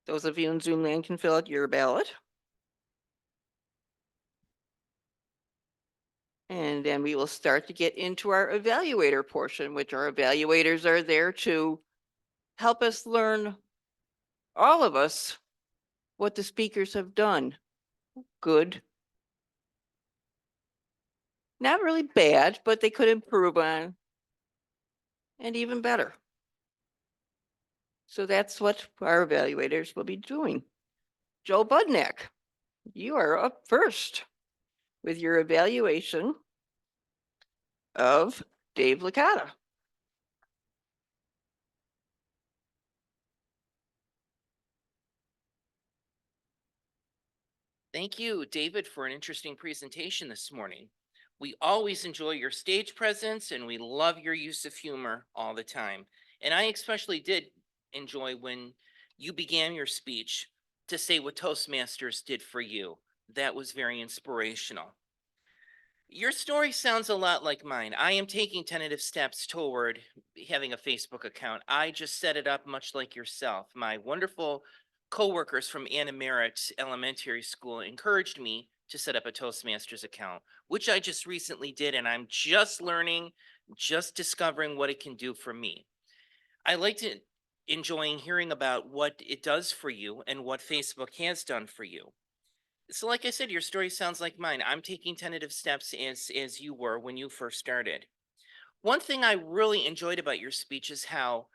those of you in Zoom land can fill out your ballot. And then we will start to get into our evaluator portion, which our evaluators are there to help us learn, all of us, what the speakers have done. Good. Not really bad, but they could improve on. And even better. So that's what our evaluators will be doing. Joe Budnick, you are up first with your evaluation of Dave Licata. Thank you, David, for an interesting presentation this morning. We always enjoy your stage presence and we love your use of humor all the time. And I especially did enjoy when you began your speech to say what Toastmasters did for you. That was very inspirational. Your story sounds a lot like mine. I am taking tentative steps toward having a Facebook account. I just set it up much like yourself. My wonderful coworkers from Anna Merritt Elementary School encouraged me to set up a Toastmasters account, which I just recently did, and I'm just learning, just discovering what it can do for me. I liked it, enjoying hearing about what it does for you and what Facebook has done for you. So like I said, your story sounds like mine. I'm taking tentative steps as you were when you first started. One thing I really enjoyed about your speech is how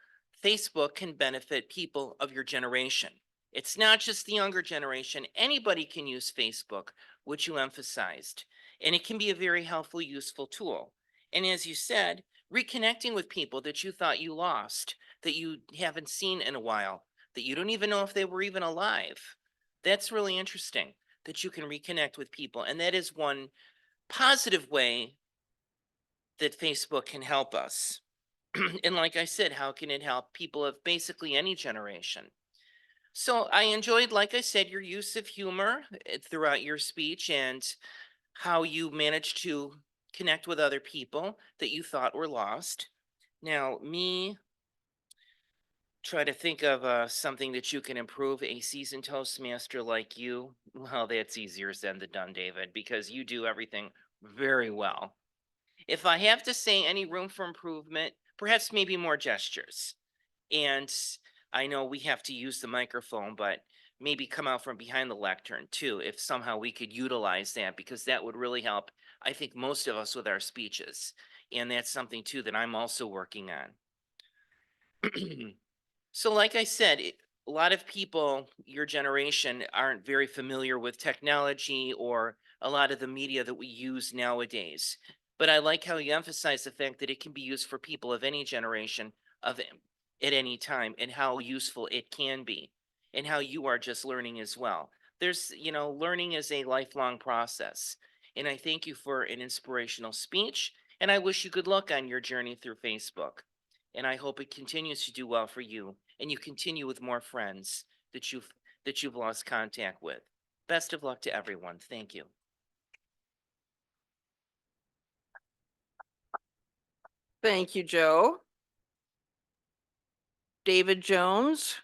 Facebook can benefit people of your generation. It's not just the younger generation. Anybody can use Facebook, which you emphasized, and it can be a very helpful, useful tool. And as you said, reconnecting with people that you thought you lost, that you haven't seen in a while, that you don't even know if they were even alive. That's really interesting that you can reconnect with people. And that is one positive way that Facebook can help us. And like I said, how can it help people of basically any generation? So I enjoyed, like I said, your use of humor throughout your speech and how you managed to connect with other people that you thought were lost. Now, me try to think of something that you can improve a seasoned Toastmaster like you. Well, that's easier said than done, David, because you do everything very well. If I have to say any room for improvement, perhaps maybe more gestures. And I know we have to use the microphone, but maybe come out from behind the lectern too, if somehow we could utilize that, because that would really help, I think, most of us with our speeches. And that's something too that I'm also working on. So like I said, a lot of people, your generation, aren't very familiar with technology or a lot of the media that we use nowadays. But I like how you emphasize the fact that it can be used for people of any generation of at any time, and how useful it can be, and how you are just learning as well. There's, learning is a lifelong process. And I thank you for an inspirational speech, and I wish you good luck on your journey through Facebook. And I hope it continues to do well for you, and you continue with more friends that you've lost contact with. Best of luck to everyone. Thank you. Thank you, Joe. David Jones,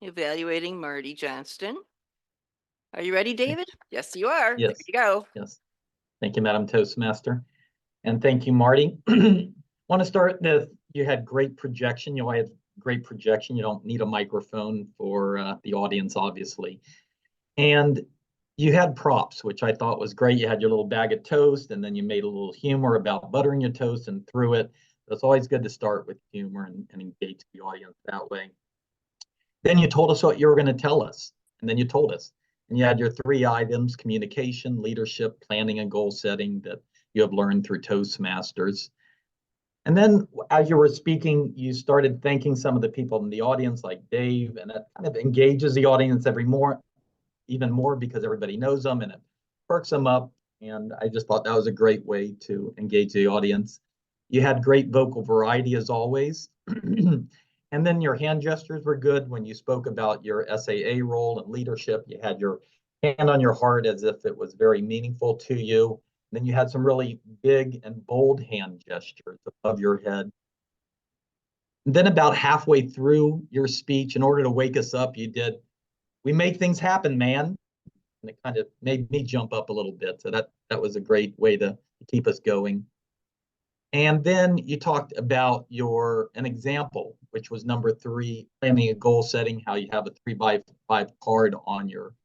evaluating Marty Johnston. Are you ready, David? Yes, you are. Yes. There you go. Yes. Thank you, Madam Toastmaster. And thank you, Marty. Want to start with, you had great projection. You had great projection. You don't need a microphone for the audience, obviously. And you had props, which I thought was great. You had your little bag of toast, and then you made a little humor about buttering your toast and threw it. It's always good to start with humor and engage the audience that way. Then you told us what you were going to tell us, and then you told us. And you had your 3 items: communication, leadership, planning, and goal setting that you have learned through Toastmasters. And then as you were speaking, you started thanking some of the people in the audience, like Dave, and that kind of engages the audience even more because everybody knows them and it perks them up. And I just thought that was a great way to engage the audience. You had great vocal variety as always. And then your hand gestures were good when you spoke about your SAA role and leadership. You had your hand on your heart as if it was very meaningful to you. Then you had some really big and bold hand gestures above your head. And then about halfway through your speech, in order to wake us up, you did, "We make things happen, man." And it kind of made me jump up a little bit. So that was a great way to keep us going. And then you talked about an example, which was number 3, planning a goal setting, how you have a 3x5 card on your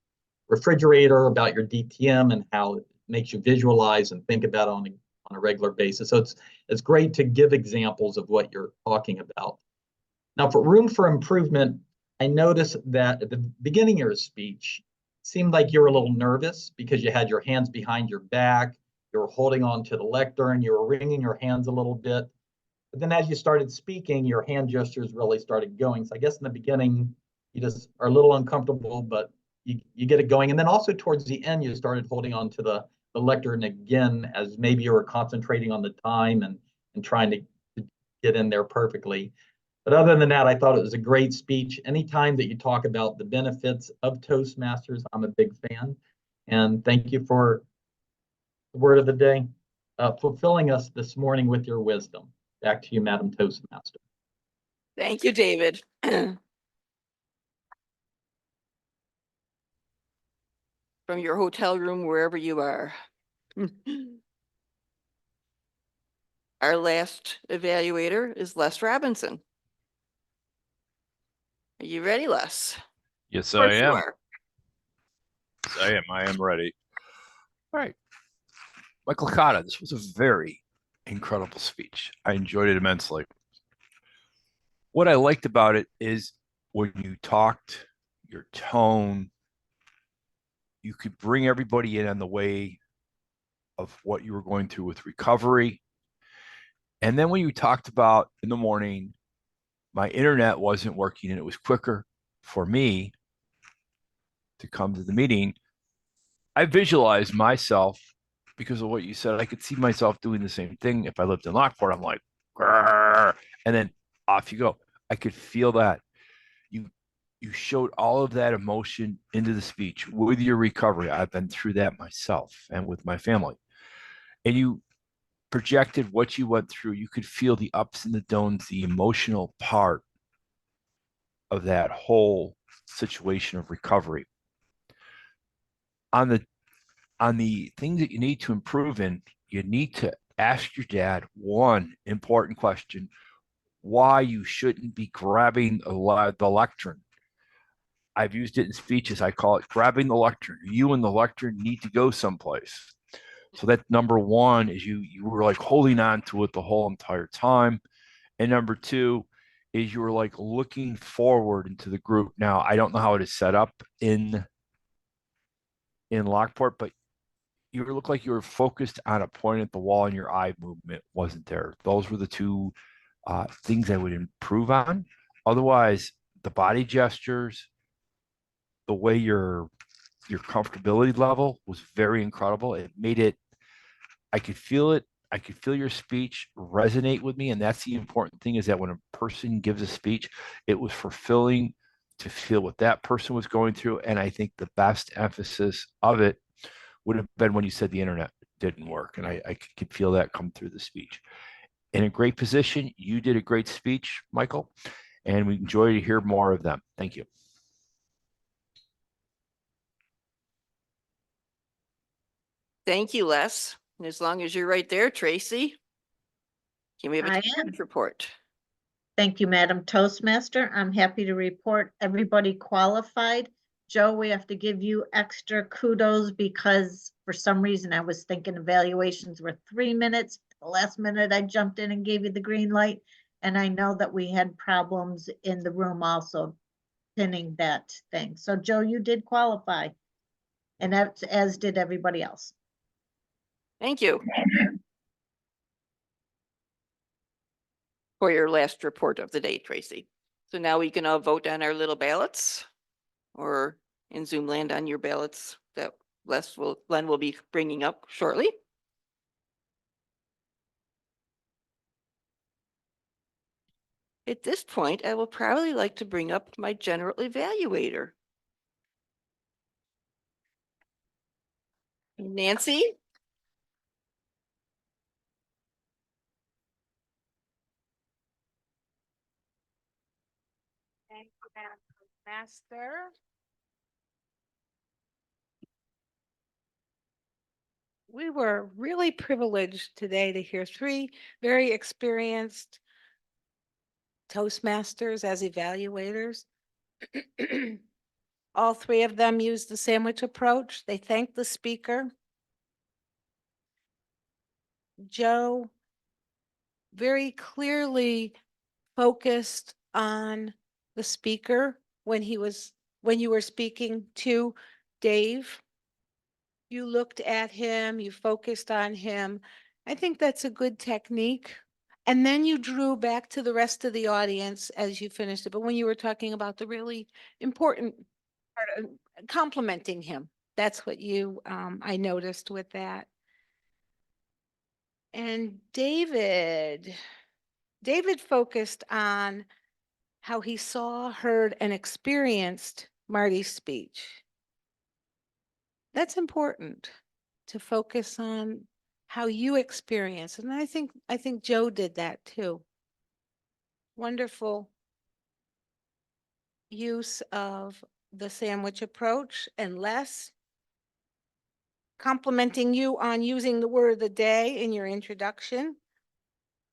refrigerator about your DTM and how it makes you visualize and think about on a regular basis. So it's great to give examples of what you're talking about. Now, for room for improvement, I noticed that at the beginning of your speech, it seemed like you were a little nervous because you had your hands behind your back, you were holding on to the lectern, you were wringing your hands a little bit. But then as you started speaking, your hand gestures really started going. So I guess in the beginning, you just are a little uncomfortable, but you get it going. And then also towards the end, you started holding on to the lectern again, as maybe you were concentrating on the time and trying to get in there perfectly. But other than that, I thought it was a great speech. Anytime that you talk about the benefits of Toastmasters, I'm a big fan. And thank you for the word of the day, fulfilling us this morning with your wisdom. Back to you, Madam Toastmaster. Thank you, David. From your hotel room, wherever you are. Our last evaluator is Les Robinson. Are you ready, Les? Yes, Of I course you am. are. Yes, I am ready. All right. Michael Cotta, this was a very incredible speech. I enjoyed it immensely. What I liked about it is when you talked, your tone, you could bring everybody in on the way of what you were going through with recovery. And then when you talked about in the morning, my internet wasn't working and it was quicker for me to come to the meeting, I visualized myself because of what you said. I could see myself doing the same thing. If I lived in Lockport, I'm like, grrr, and then off you go. I could feel that. You showed all of that emotion into the speech with your recovery. I've been through that myself and with my family. And you projected what you went through. You could feel the ups and the downs, the emotional part of that whole situation of recovery. On the things that you need to improve in, you need to ask your dad one important question: why you shouldn't be grabbing the lectern. I've used it in speeches. I call it grabbing the lectern. You and the lectern need to go someplace. So that number one is you were like holding on to it the whole entire time. And number two is you were like looking forward into the group. Now, I don't know how it is set up in Lockport, but you look like you were focused on a point at the wall and your eye movement wasn't there. Those were the two things I would improve on. Otherwise, the body gestures, the way your comfortability level was very incredible. It made it, I could feel it. I could feel your speech resonate with me. And that's the important thing, is that when a person gives a speech, it was fulfilling to feel what that person was going through. And I think the best emphasis of it would have been when you said the internet didn't work. And I could feel that come through the speech. In a great position. You did a great speech, Michael, and we enjoy to hear more of them. Thank you. Thank you, Les. And as long as you're right there, Tracy, can we have a I attendance report? Thank you, Madam Toastmaster. I'm happy to report everybody qualified. Joe, we have to give you extra kudos because for some reason I was thinking evaluations were 3 minutes. The last minute I jumped in and gave you the green light. And I know that we had problems in the room also pinning that thing. So Joe, you did qualify. And that's as did everybody else. Thank you for your last report of the day, Tracy. So now we can all vote on our little ballots, or in Zoom land on your ballots that Len will be bringing up shortly. At this point, I will probably like to bring up my general evaluator. Nancy? Thank you, Madam Master. We were really privileged today to hear three very experienced Toastmasters as evaluators. All three of them used the sandwich approach. They thanked the speaker. Joe very clearly focused on the speaker when you were speaking to Dave. You looked at him, you focused on him. I think that's a good technique. And then you drew back to the rest of the audience as you finished it. But when you were talking about the really important part of complimenting him, that's what I noticed with that. And David focused on how he saw, heard, and experienced Marty's speech. That's important to focus on how you experience. And I think Joe did that too. Wonderful use of the sandwich approach, and Les complimenting you on using the word of the day in your introduction.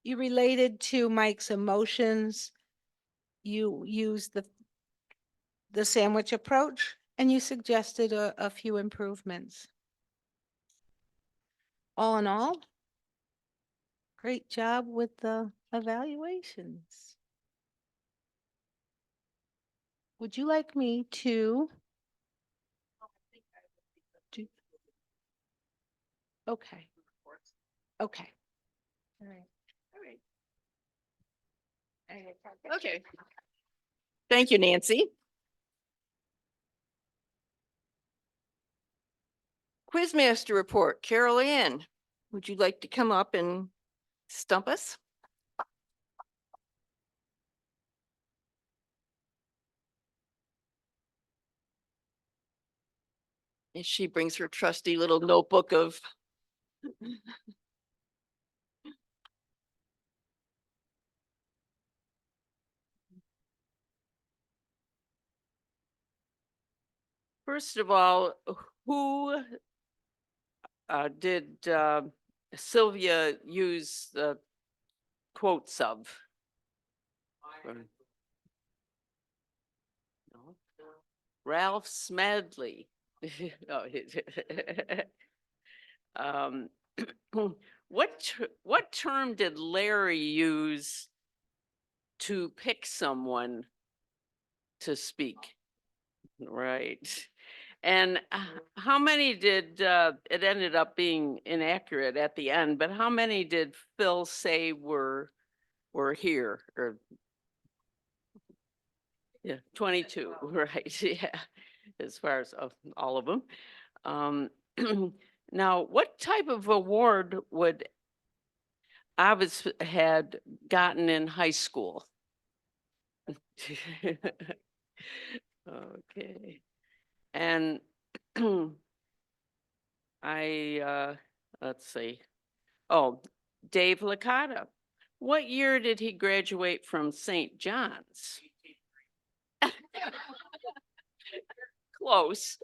You related to Mike's emotions. You used the sandwich approach, and you suggested a few improvements. All in all, great job with the evaluations. Would you like me to? Okay. Okay. All right. All right. Okay. Thank you, Nancy. Quizmaster report, Carol Ann, would you like to come up and stump us? And she brings her trusty little notebook of First of all, who did Sylvia use the quotes of? No. Ralph Smedley. um, what term did Larry use to pick someone to speak? Right. And how many did it ended up being inaccurate at the end, but how many did Phil say were here? Or yeah, 22, right? Yeah, as far as all of them. Now, what type of award would Avis had gotten in high school? Okay. And let's see. Oh, Dave Licata. What year did he graduate from St. John's? Close.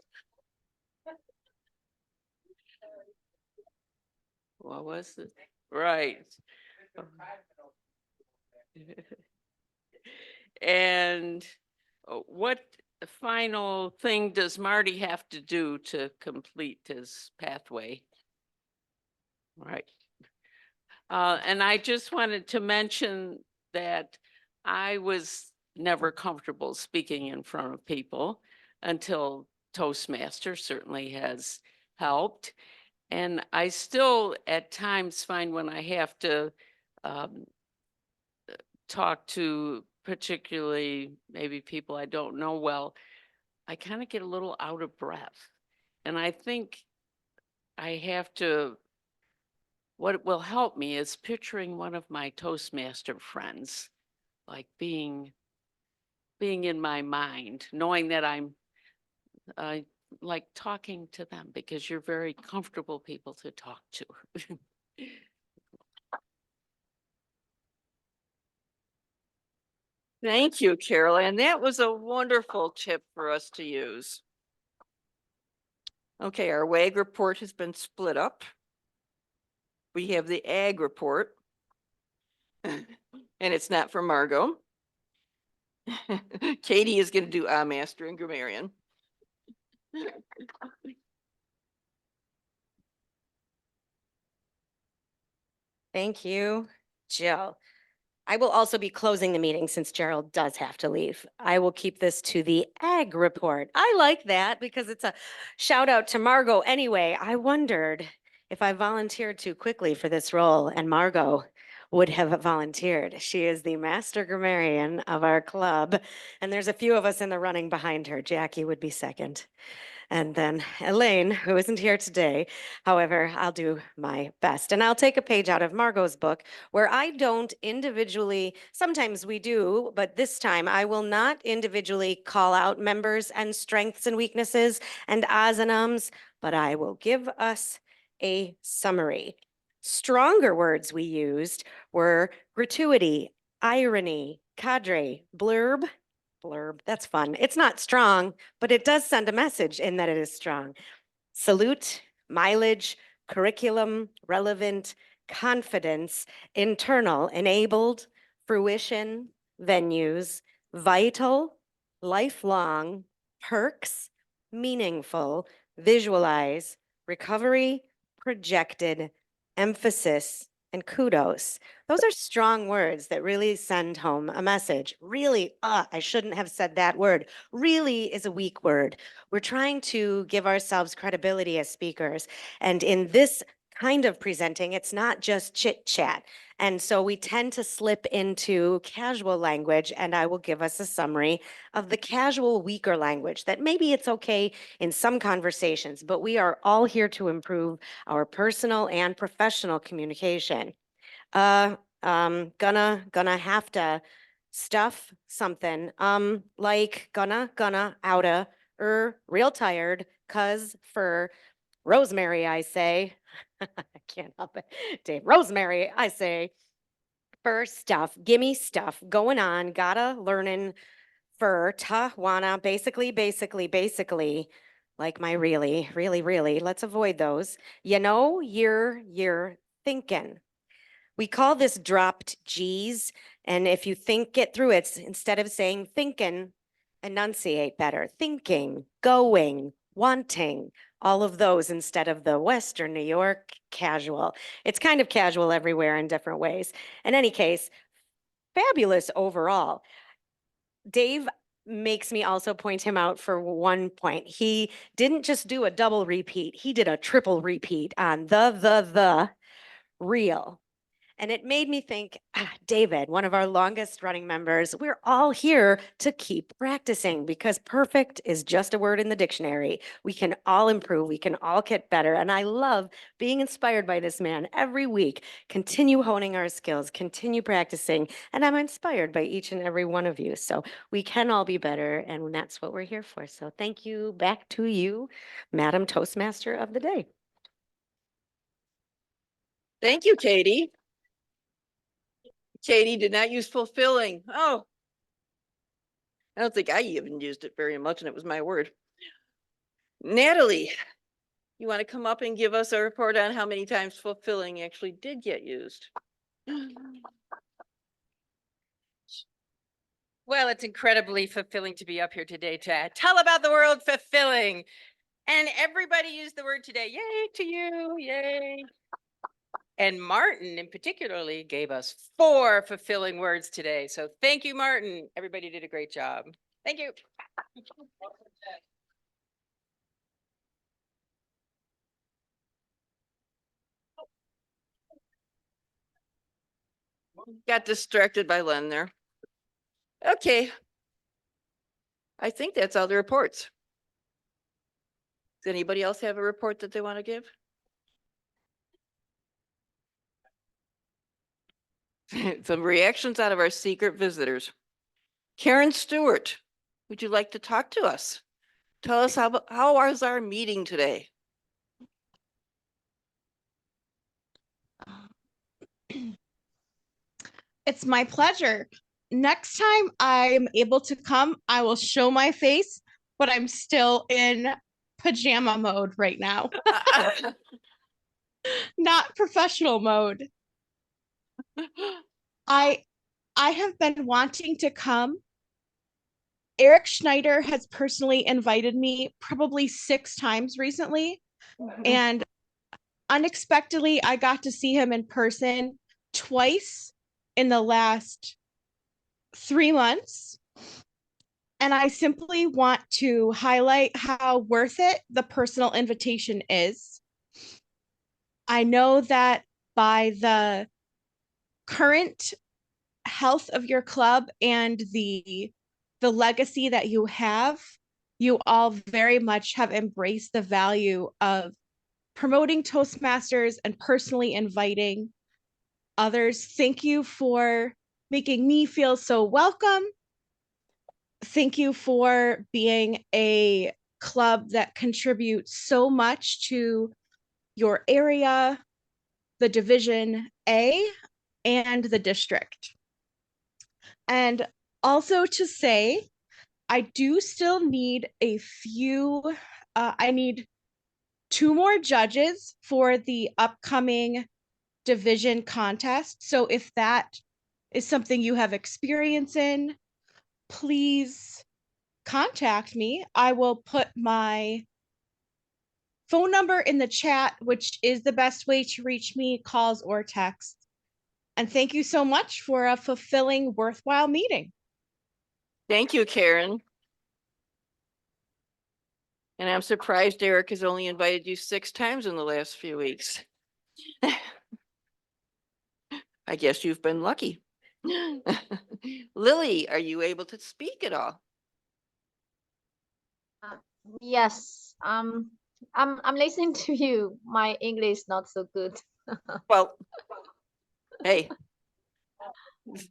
What was it? Right. And what final thing does Marty have to do to complete his pathway? Right. And I just wanted to mention that I was never comfortable speaking in front of people until Toastmasters certainly has helped. And I still at times find when I have to talk to particularly maybe people I don't know well, I kind of get a little out of breath. And I think I have to, what will help me is picturing one of my Toastmaster friends like being in my mind, knowing that I like talking to them because you're very comfortable people to talk to. Thank you, Carol. And that was a wonderful tip for us to use. Okay, our WAG report has been split up. We have the ag report. And it's not for Margot. Katie is going to do Master and Grammarian. Thank you, Jill. I will also be closing the meeting since Gerald does have to leave. I will keep this to the ag report. I like that because it's a shout out to Margot anyway. I wondered if I volunteered too quickly for this role, and Margot would have volunteered. She is the master grammarian of our club, and there's a few of us in the running behind her. Jackie would be second. And then Elaine, who isn't here today. However, I'll do my best. And I'll take a page out of Margot's book where I don't individually, sometimes we do, but this time I will not individually call out members and strengths and weaknesses and ahs and ums, but I will give us a summary. Stronger words we used were gratuity, irony, cadre, blurb, that's fun. It's not strong, but it does send a message in that it is strong. Salute, mileage, curriculum, relevant, confidence, internal, enabled, fruition, venues, vital, lifelong, perks, meaningful, visualize, recovery, projected, emphasis, and kudos. Those are strong words that really send home a message. Really, I shouldn't have said that word. Really is a weak word. We're trying to give ourselves credibility as speakers. And in this kind of presenting, it's not just chit chat. And so we tend to slip into casual language, and I will give us a summary of the casual, weaker language that maybe it's okay in some conversations, but we are all here to improve our personal and professional communication. Gonna have to stuff something, like gonna, oughta, real tired, cause, for, rosemary, I say. I can't help it. Dave, rosemary, I say. For stuff, gimme stuff, going on, gotta, learning, for, ta, wanna, basically, like my really, let's avoid those. You know, you're thinking. We call this dropped G's. And if you think it through, it's instead of saying thinking, enunciate better. Thinking, going, wanting, all of those instead of the Western New York casual. It's kind of casual everywhere in different ways. In any case, fabulous overall. Dave makes me also point him out for one point. He didn't just do a double repeat, he did a triple repeat on the real. And it made me think, David, one of our longest running members, we're all here to keep practicing because perfect is just a word in the dictionary. We can all improve. We can all get better. And I love being inspired by this man every week. Continue honing our skills, continue practicing. And I'm inspired by each and every one of you. So we can all be better. And that's what we're here for. So thank you. Back to you, Madam Toastmaster of the day. Thank you, Katie. Katie did not use fulfilling. Oh, I don't think I even used it very much, and it was my word. Natalie, you want to come up and give us a report on how many times fulfilling actually did get used? Well, it's incredibly fulfilling to be up here today to tell about the word fulfilling. And everybody used the word today. Yay to you. Yay. And Martin in particularly gave us 4 fulfilling words today. So thank you, Martin. Everybody did a great job. Thank you. Got distracted by Len there. Okay. I think that's all the reports. Does anybody else have a report that they want to give? some reactions out of our secret visitors. Karen Stewart, would you like to talk to us? Tell us how was our meeting today? It's my pleasure. Next time I'm able to come, I will show my face, but I'm still in pajama mode right now. Not professional mode. I have been wanting to come. Eric Schneider has personally invited me probably 6 times recently. And unexpectedly, I got to see him in person twice in the last 3 months. And I simply want to highlight how worth it the personal invitation is. I know that by the current health of your club and the legacy that you have, you all very much have embraced the value of promoting Toastmasters and personally inviting others. Thank you for making me feel so welcome. Thank you for being a club that contributes so much to your area, the Division A, and the district. And also to say, I do still need a few, I need 2 more judges for the upcoming division contest. So if that is something you have experience in, please contact me. I will put my phone number in the chat, which is the best way to reach me, calls or texts. And thank you so much for a fulfilling, worthwhile meeting. Thank you, Karen. And I'm surprised Eric has only invited you 6 times in the last few weeks. I guess you've been lucky. Lily, are you able to speak at all? Yes, I'm listening to you. My English not so good. Well, hey,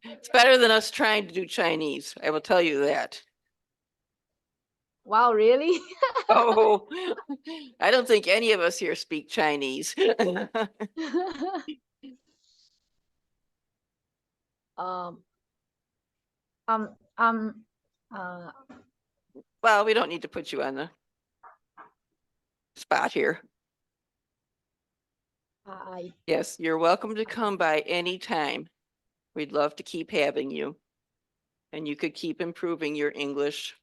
it's better than us trying to do Chinese. I will tell you that. Wow, really? Oh, I don't think any of us here speak Chinese. um, um, um, uh, Well, we don't need to put you on the spot here. I Yes, you're welcome to come by any time. We'd love to keep having you. And you could keep improving your English.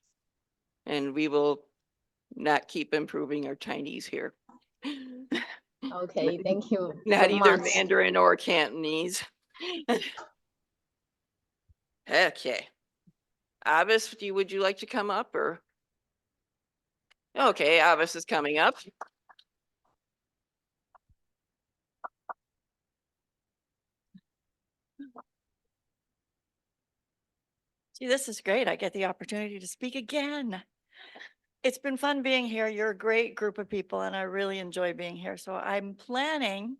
And we will not keep improving our Chinese here. okay. Thank you Not so either much. Mandarin or Cantonese. Okay. Avis, would you like to come up or? Okay, Avis is coming up. See, this is great. I get the opportunity to speak again. It's been fun being here. You're a great group of people and I really enjoy being here. So I'm planning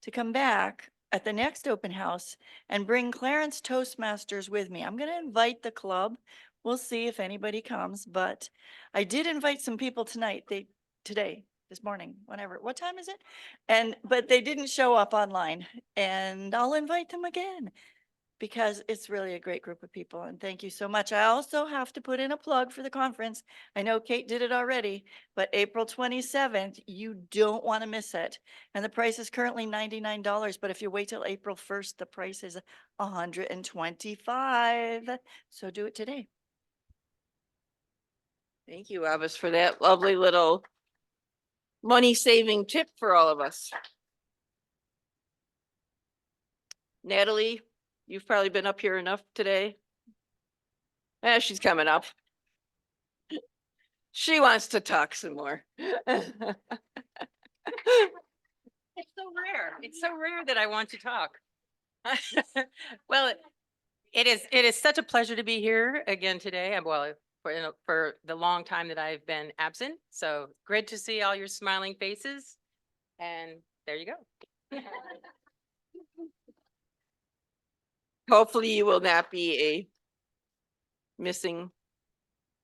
to come back at the next open house and bring Clarence Toastmasters with me. I'm going to invite the club. We'll see if anybody comes, but I did invite some people tonight. Today, this morning, whenever. What time is it? But they didn't show up online, and I'll invite them again because it's really a great group of people. And thank you so much. I also have to put in a plug for the conference. I know Kate did it already, but April 27th, you don't want to miss it. And the price is currently $99, but if you wait till April 1st, the price is $125. So do it today. Thank you, Avis, for that lovely little money-saving tip for all of us. Natalie, you've probably been up here enough today. She's coming up. She wants to talk some more. It's so rare. It's so rare that I want to talk. Well, it is such a pleasure to be here again today. Well, for the long time that I've been absent. So great to see all your smiling faces. And there you go. Hopefully you will not be a missing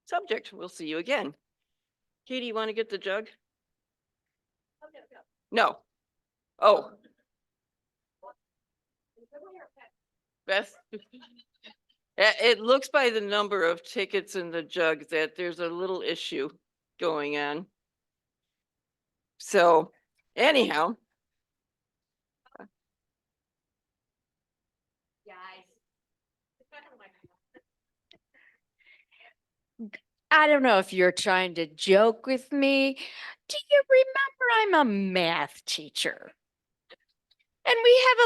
subject. We'll see you again. Katie, you want to get the jug? No. Oh. Beth. It looks by the number of tickets in the jug that there's a little issue going on. So anyhow. I don't know if you're trying to joke with me. Do you remember I'm a math teacher? And we have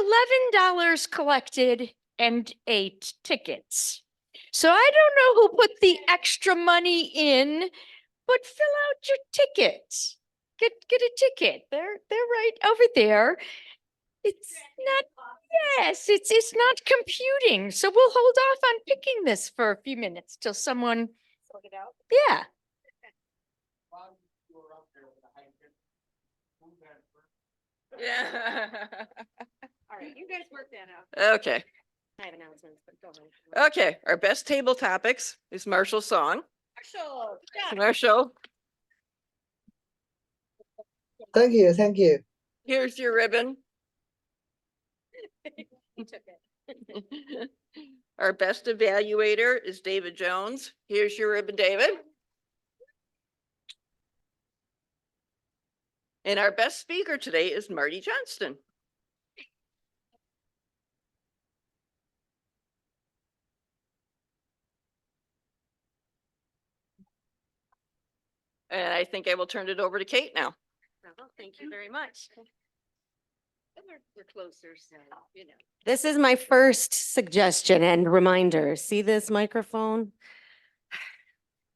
$11 collected and 8 tickets. So I don't know who put the extra money in, but fill out your tickets. Get a ticket. They're right over there. It's not, yes, it's not computing. So we'll hold off on picking this for a few minutes till someone sort it out. Yeah. Yeah. All right, you guys work that out. Okay. I have announcements, but go ahead. Okay. Our best table topics is Marshall's song. Marshall, good job. Marshall, Thank you, thank you. here's your ribbon. He took it. Our best evaluator is David Jones. Here's your ribbon, David. And our best speaker today is Marty Johnston. And I think I will turn it over to Kate now. Well, thank you very much. We're closer, so, you know. This is my first suggestion and reminder. See this microphone?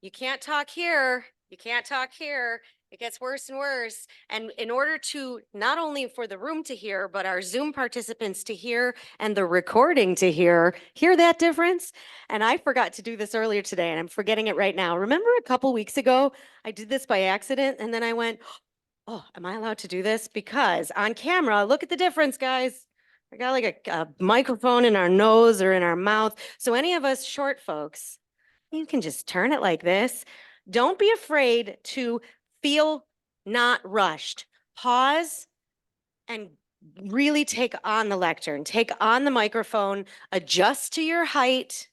You can't talk here. You can't talk here. It gets worse and worse. And in order to not only for the room to hear, but our Zoom participants to hear and the recording to hear that difference. And I forgot to do this earlier today and I'm forgetting it right now. Remember a couple weeks ago, I did this by accident and then I went, oh, am I allowed to do this? Because on camera, look at the difference, guys. I got like a microphone in our nose or in our mouth. So any of us short folks, you can just turn it like this. Don't be afraid to feel not rushed. Pause and really take on the lectern, take on the microphone, adjust to your height,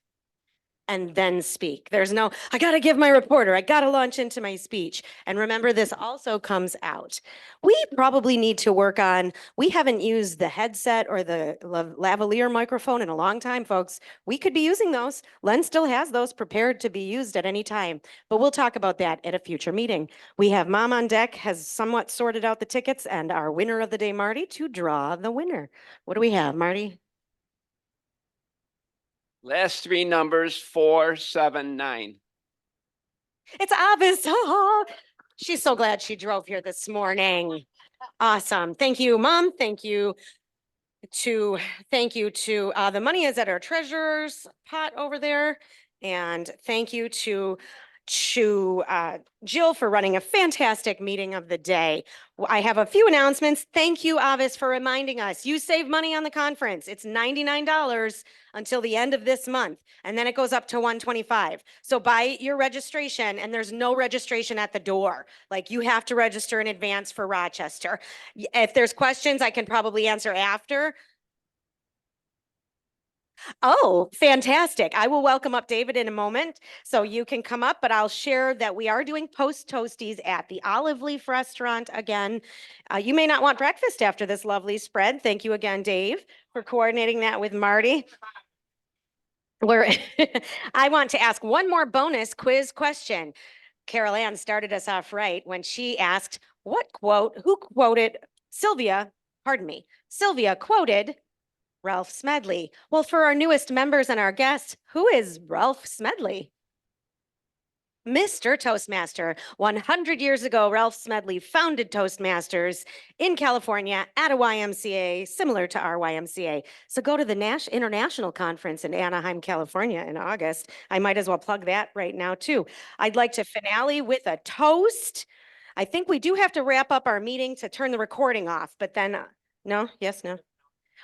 and then speak. There's no, I got to give my reporter, I got to launch into my speech. And remember, this also comes out. We probably need to work on, we haven't used the headset or the lavalier microphone in a long time, folks. We could be using those. Len still has those prepared to be used at any time, but we'll talk about that at a future meeting. We have Mom on deck has somewhat sorted out the tickets and our winner of the day, Marty, to draw the winner. What do we have, Marty? Last 3 numbers, 479. It's Avis. Oh, she's so glad she drove here this morning. Awesome. Thank you, Mom. Thank you to the money is at our treasurer's pot over there. And thank you to Jill for running a fantastic meeting of the day. I have a few announcements. Thank you, Avis, for reminding us. You save money on the conference. It's $99 until the end of this month, and then it goes up to $125. So buy your registration, and there's no registration at the door. Like, you have to register in advance for Rochester. If there's questions, I can probably answer after. Oh, fantastic. I will welcome up David in a moment, so you can come up, but I'll share that we are doing post toasties at the Olive Leaf Restaurant again. You may not want breakfast after this lovely spread. Thank you again, Dave, for coordinating that with Marty. I want to ask one more bonus quiz question. Carol Ann started us off right when she asked, who quoted Sylvia quoted Ralph Smedley. Well, for our newest members and our guests, who is Ralph Smedley? Mr. Toastmaster. 100 years ago, Ralph Smedley founded Toastmasters in California at a YMCA, similar to our YMCA. So go to the International Conference in Anaheim, California in August. I might as well plug that right now too. I'd like to finale with a toast. I think we do have to wrap up our meeting to turn the recording off, but then, no, yes, no.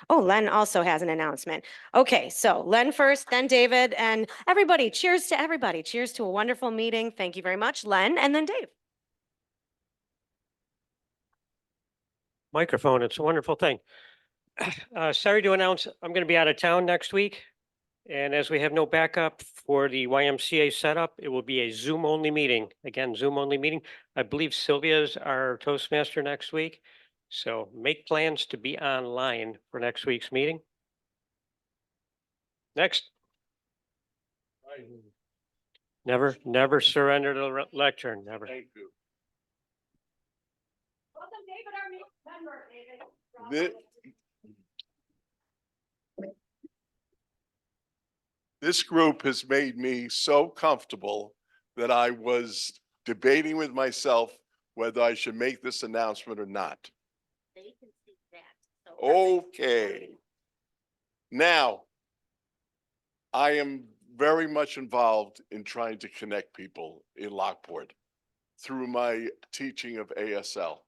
Oh, Len also has an announcement. Okay, so Len first, then David, and everybody. Cheers to everybody. Cheers to a wonderful meeting. Thank you very much, Len, and then Dave. Microphone, it's a wonderful thing. Sorry to announce, I'm going to be out of town next week. And as we have no backup for the YMCA setup, it will be a Zoom only meeting. Again, Zoom only meeting. I believe Sylvia's our Toastmaster next week. So make plans to be online for next week's meeting. Next. Never surrender to the lectern, never. Thank you. This group has made me so comfortable that I was debating with myself whether I should make this announcement or not. They can see that. Okay. Now, I am very much involved in trying to connect people in Lockport through my teaching of ASL.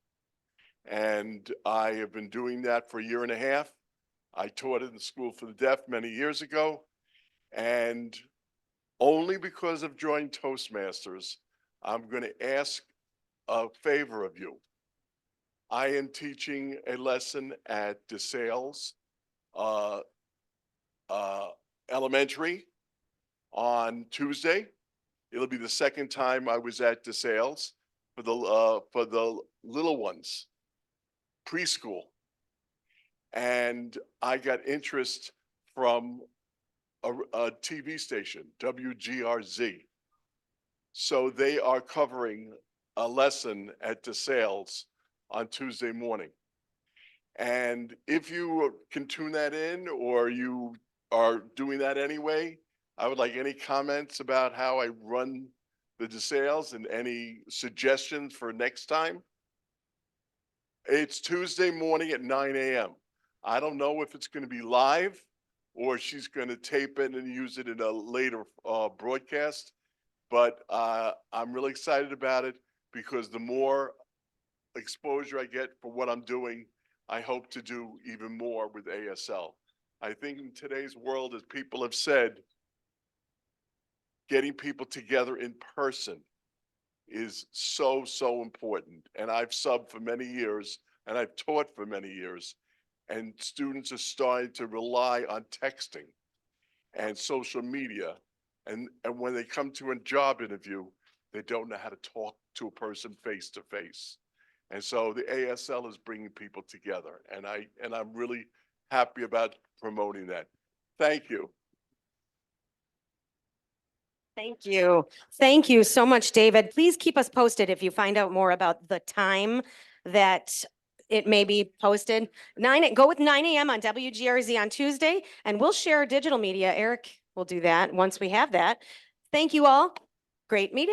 And I have been doing that for a year and a half. I taught in the School for the Deaf many years ago. And only because I've joined Toastmasters, I'm going to ask a favor of you. I am teaching a lesson at DeSales Elementary on Tuesday. It'll be the second time I was at DeSales for the little ones, preschool. And I got interest from a TV station, WGRZ. So they are covering a lesson at DeSales on Tuesday morning. And if you can tune that in or you are doing that anyway, I would like any comments about how I run the DeSales and any suggestions for next time. It's Tuesday morning at 9 a.m. I don't know if it's going to be live or she's going to tape it and use it in a later broadcast. But I'm really excited about it because the more exposure I get for what I'm doing, I hope to do even more with ASL. I think in today's world, as people have said, getting people together in person is so, so important. And I've subbed for many years and I've taught for many years. And students are starting to rely on texting and social media. And when they come to a job interview, they don't know how to talk to a person face to face. And so the ASL is bringing people together. And I'm really happy about promoting that. Thank you. Thank you. Thank you so much, David. Please keep us posted if you find out more about the time that it may be posted. Go with 9 a.m. on WGRZ on Tuesday, and we'll share digital media. Eric will do that once we have that. Thank you all. Great meeting.